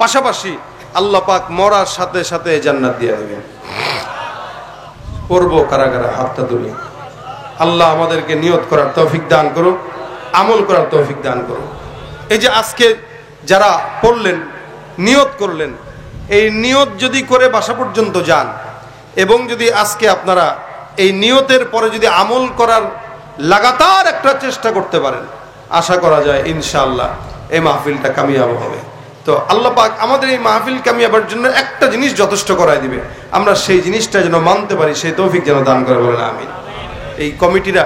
পাশাপাশি আল্লাহ পাক মরার সাথে সাথে জান্নাত দিয়ে দেবেন। পড়বো কারা কারা? হাতটা তুলি। আল্লাহ আমাদেরকে নিয়ত করার তৌফিক দান করুক, আমল করার তৌফিক দান করুক। এই যে আজকে যারা পড়লেন, নিয়ত করলেন, এই নিয়ত যদি করে বাসা পর্যন্ত যান এবং যদি আজকে আপনারা এই নিয়তের পরে যদি আমল করার লাগাতার একটা চেষ্টা করতে পারেন, আশা করা যায় ইনশাআল্লাহ এই মাহফিলটা কামিয়াব হবে। তো আল্লাহ পাক আমাদের এই মাহফিল কামিয়াবের জন্য একটা জিনিস যথেষ্ট করায় দিবে, আমরা সেই জিনিসটা যেন মানতে পারি, সেই তৌফিক যেন দান করে বলেন আমিন। এই কমিটিরা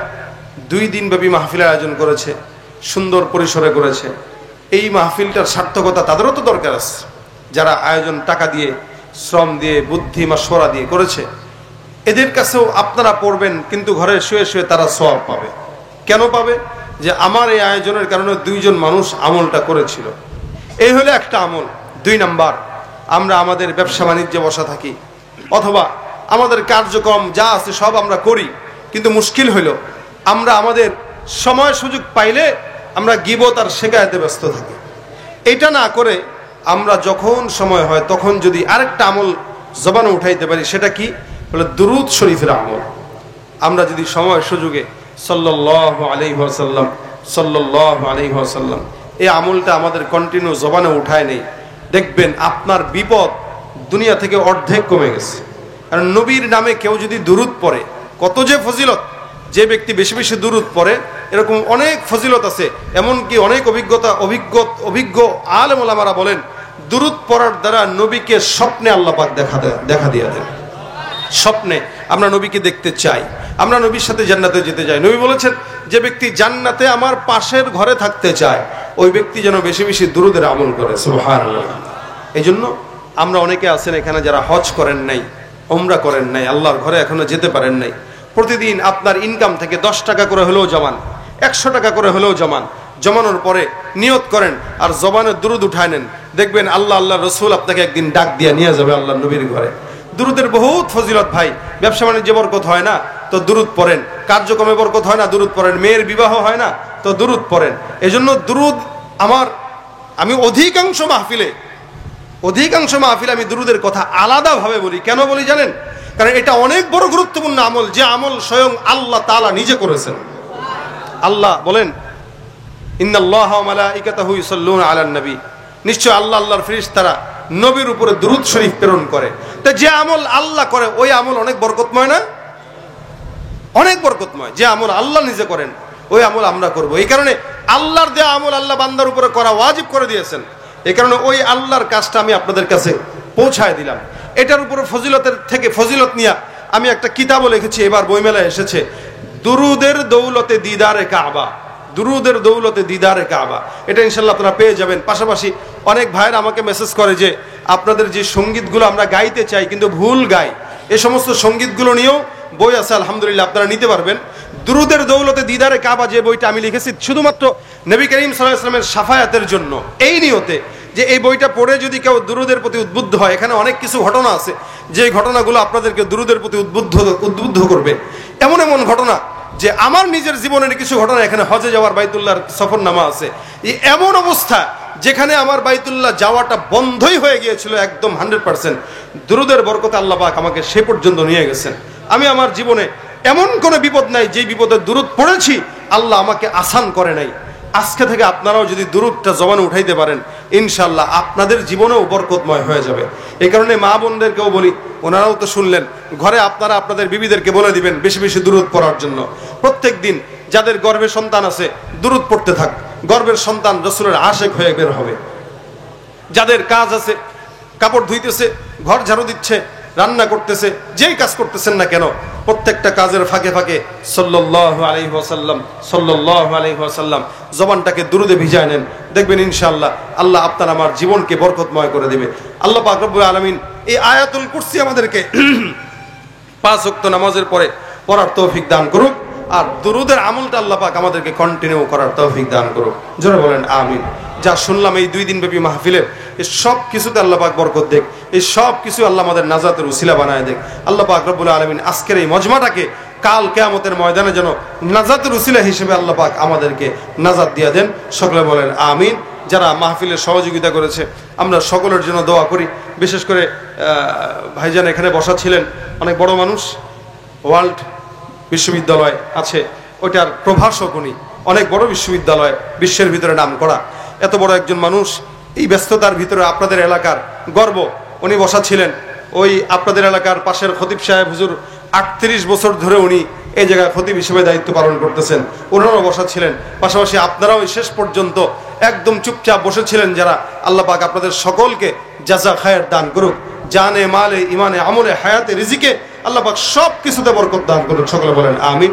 2 দিনব্যাপী মাহফিলের আয়োজন করেছে, সুন্দর পরিসরে করেছে। এই মাহফিলটার সার্থকতা তাদেরও তো দরকার আছে, যারা আয়োজন টাকা দিয়ে, শ্রম দিয়ে, বুদ্ধি মাশওয়ারা দিয়ে করেছে। এদের কাছেও আপনারা পড়বেন, কিন্তু ঘরে শুয়ে শুয়ে তারা সওয়াব পাবে। কেন পাবে? যে আমার এই আয়োজনের কারণে 2 জন মানুষ আমলটা করেছিল। এই হলো একটা আমল। 2 নাম্বার, আমরা আমাদের ব্যবসা বাণিজ্যে বসা থাকি অথবা আমাদের কার্যক্রম যা আছে সব আমরা করি, কিন্তু মুশকিল হলো আমরা আমাদের সময় সুযোগ পাইলে আমরা গীবত আর শেখায়তে ব্যস্ত থাকি। এটা না করে আমরা যখন সময় হয় তখন যদি আরেকটা আমল জবানে উঠাইতে পারি, সেটা কি বলে? দুরূদ শরীফের আমল। আমরা যদি সময় সুযোগে সাল্লাল্লাহু আলাইহি ওয়াসাল্লাম, সাল্লাল্লাহু আলাইহি ওয়াসাল্লাম এই আমলটা আমাদের কন্টিনিউ জবানে উঠায় নেই, দেখবেন আপনার বিপদ দুনিয়া থেকে অর্ধেক কমে গেছে। কারণ নবীর নামে কেউ যদি দুরূদ পড়ে, কত যে ফজিলত! যে ব্যক্তি বেশি বেশি দুরূদ পড়ে, এরকম অনেক ফজিলত আছে। এমনকি অনেক অভিজ্ঞ আলেম ওলামারা বলেন, দুরূদ পড়ার দ্বারা নবীকে স্বপ্নে আল্লাহ পাক দেখা দিয়ে দেন। স্বপ্নে আমরা নবীকে দেখতে চাই, আমরা নবীর সাথে জান্নাতে যেতে চাই। নবী বলেছেন, যে ব্যক্তি জান্নাতে আমার পাশের ঘরে থাকতে চায়, ওই ব্যক্তি যেন বেশি বেশি দুরূদের আমল করে। সুবহানাল্লাহ। এই জন্য আমরা অনেকে আছেন এখানে যারা হজ করেন নাই, উমরা করেন নাই, আল্লাহর ঘরে এখনো যেতে পারেন নাই। প্রতিদিন আপনার ইনকাম থেকে 10 টাকা করে হলেও জমান, 100 টাকা করে হলেও জমানোর পরে নিয়ত করেন আর জবানের দুরূদ উঠায় নেন, দেখবেন আল্লাহ আল্লাহ রসুল আপনাকে একদিন ডাক দিয়ে নিয়ে যাবে আল্লাহ নবীর ঘরে। দুরূদের বহুত ফজিলত ভাই। ব্যবসা বাণিজ্যে বরকত হয় না তো দুরূদ পড়েন, কার্যক্রমে বরকত হয় না দুরূদ পড়েন, মেয়ের বিবাহ হয় না তো দুরূদ পড়েন। এজন্য দুরূদ আমি অধিকাংশ মাহফিলে আমি দুরূদের কথা আলাদাভাবে বলি। কেন বলি জানেন? কারণ এটা অনেক বড় গুরুত্বপূর্ণ আমল, যে আমল স্বয়ং আল্লাহ তাআলা নিজে করেছেন। আল্লাহ বলেন, ইন্নাল্লাহা ওয়া মালাইকাতাহু ইউসাল্লুনা আলান নবী, নিশ্চয় আল্লাহ আল্লাহর ফেরেশতারা নবীর উপরে দুরূদ শরীফ প্রেরণ করে। তা যে আমল আল্লাহ করে ওই আমল অনেক বরকতময় না? অনেক বরকতময়। যে আমল আল্লাহ নিজে করেন ওই আমল আমরা করব। এই কারণে আল্লাহর দেয়া আমল আল্লাহ বান্দার উপরে করা ওয়াজিব করে দিয়েছেন। এই কারণে ওই আল্লাহর কাজটা আমি আপনাদের কাছে পৌঁছায় দিলাম। এটার উপরে ফজিলত নিয়ে আমি একটা কিতাবও লিখেছি, এবার বইমেলায় এসেছে, দুরূদের দৌলতে দিদারে কাবা। দুরূদের দৌলতে দিদারে কাবা, এটা ইনশাআল্লাহ আপনারা পেয়ে যাবেন। পাশাপাশি অনেক ভাইয়েরা আমাকে মেসেজ করে যে আপনাদের যে সঙ্গীতগুলো আমরা গাইতে চাই কিন্তু ভুল গাই, এই সমস্ত সঙ্গীতগুলো নিয়েও বই আছে, আলহামদুলিল্লাহ আপনারা নিতে পারবেন। দুরূদের দৌলতে দিদারে কাবা যে বইটা আমি লিখেছি শুধুমাত্র নবী করিম সাল্লাল্লাহু আলাইহি ওয়াসাল্লামের শাফায়াতের জন্য, এই নিয়তে যে এই বইটা পড়ে যদি কেউ দুরূদের প্রতি উদ্বুদ্ধ হয়। এখানে অনেক কিছু ঘটনা আছে যে ঘটনাগুলো আপনাদেরকে দুরূদের প্রতি উদ্বুদ্ধ করবে। এমন এমন ঘটনা যে আমার নিজের জীবনের কিছু ঘটনা, এখানে হজে যাওয়ার বাইতুল্লাহর সফরনামা আছে। এমন অবস্থা যেখানে আমার বাইতুল্লাহ যাওয়াটা বন্ধই হয়ে গিয়েছিল একদম 100%। দুরূদের বরকতে আল্লাহ পাক আমাকে সে পর্যন্ত নিয়ে গেছেন। আমি আমার জীবনে এমন কোনো বিপদ নাই যে বিপদে দুরূদ পড়েছি আল্লাহ আমাকে আসান করে নাই। আজকে থেকে আপনারাও যদি দুরূদটা জবানে উঠাইতে পারেন, ইনশাআল্লাহ আপনাদের জীবনেও বরকতময় হয়ে যাবে। এই কারণে মা বোনদেরকেও বলি, ওনারাও তো শুনলেন, ঘরে আপনারা আপনাদের বিবিদেরকে বলে দিবেন বেশি বেশি দুরূদ পড়ার জন্য। প্রত্যেক দিন যাদের গর্ভে সন্তান আছে দুরূদ পড়তে থাক, গর্ভের সন্তান রাসূলের আশিক হয়ে বের হবে। যাদের কাজ আছে, কাপড় ধুইতেছে, ঘর ঝাড়ু দিচ্ছে, রান্না করতেছে, যেই কাজ করতেছেন না কেন, প্রত্যেকটা কাজের ফাঁকে ফাঁকে সাল্লাল্লাহু আলাইহি ওয়াসাল্লাম, সাল্লাল্লাহু আলাইহি ওয়াসাল্লাম জবানটাকে দুরূদে ভিজায় নেন, দেখবেন ইনশাআল্লাহ আল্লাহ আপনার আমার জীবনকে বরকতময় করে দেবে। আল্লাহ পাক রব্বুল আলামিন এই আয়াতুল কুরসি আমাদেরকে 5 ওয়াক্ত নামাজের পরে পড়ার তৌফিক দান করুক, আর দুরূদের আমলটা আল্লাহ পাক আমাদেরকে কন্টিনিউ করার তৌফিক দান করুক। জোরে বলেন আমিন। যা শুনলাম এই 2 দিনব্যাপী মাহফিলের, এই সব কিছুতে আল্লাহ পাক বরকত দেখ, এই সব কিছু আল্লাহ আমাদের নাজাতের উসিলা বানায় দেখ। আল্লাহ পাক রব্বুল আলামিন আজকের এই মজমাটাকে কাল কিয়ামতের ময়দানে যেন নাজাতের উসিলা হিসেবে আল্লাহ পাক আমাদেরকে নাজাত দিয়ে দেন। সকলে বলেন আমিন। যারা মাহফিলের সহযোগিতা করেছে আমরা সকলের জন্য দোয়া করি। বিশেষ করে ভাইজান এখানে বসা ছিলেন, অনেক বড় মানুষ, ওয়ার্ল্ড বিশ্ববিদ্যালয় আছে, ওইটার প্রভাষক উনি, অনেক বড় বিশ্ববিদ্যালয়, বিশ্বের ভিতরে নাম করা, এত বড় একজন মানুষ, এই ব্যস্ততার ভিতরে আপনাদের এলাকার গর্ব, উনি বসা ছিলেন। ওই আপনাদের এলাকার পাশের খতিব সাহেব হুজুর 38 বছর ধরে উনি এই জায়গায় খতিব হিসেবে দায়িত্ব পালন করতেছেন, ওনারাও বসা ছিলেন। পাশাপাশি আপনারাও শেষ পর্যন্ত একদম চুপচাপ বসেছিলেন যারা। আল্লাহ পাক আপনাদের সকলকে জাযা খায়ের দান করুক, জানে মালে ইমানে আমলে হায়াতে রিজিকে আল্লাহ পাক সব কিছুতে বরকত দান করুক। সকলে বলেন আমিন।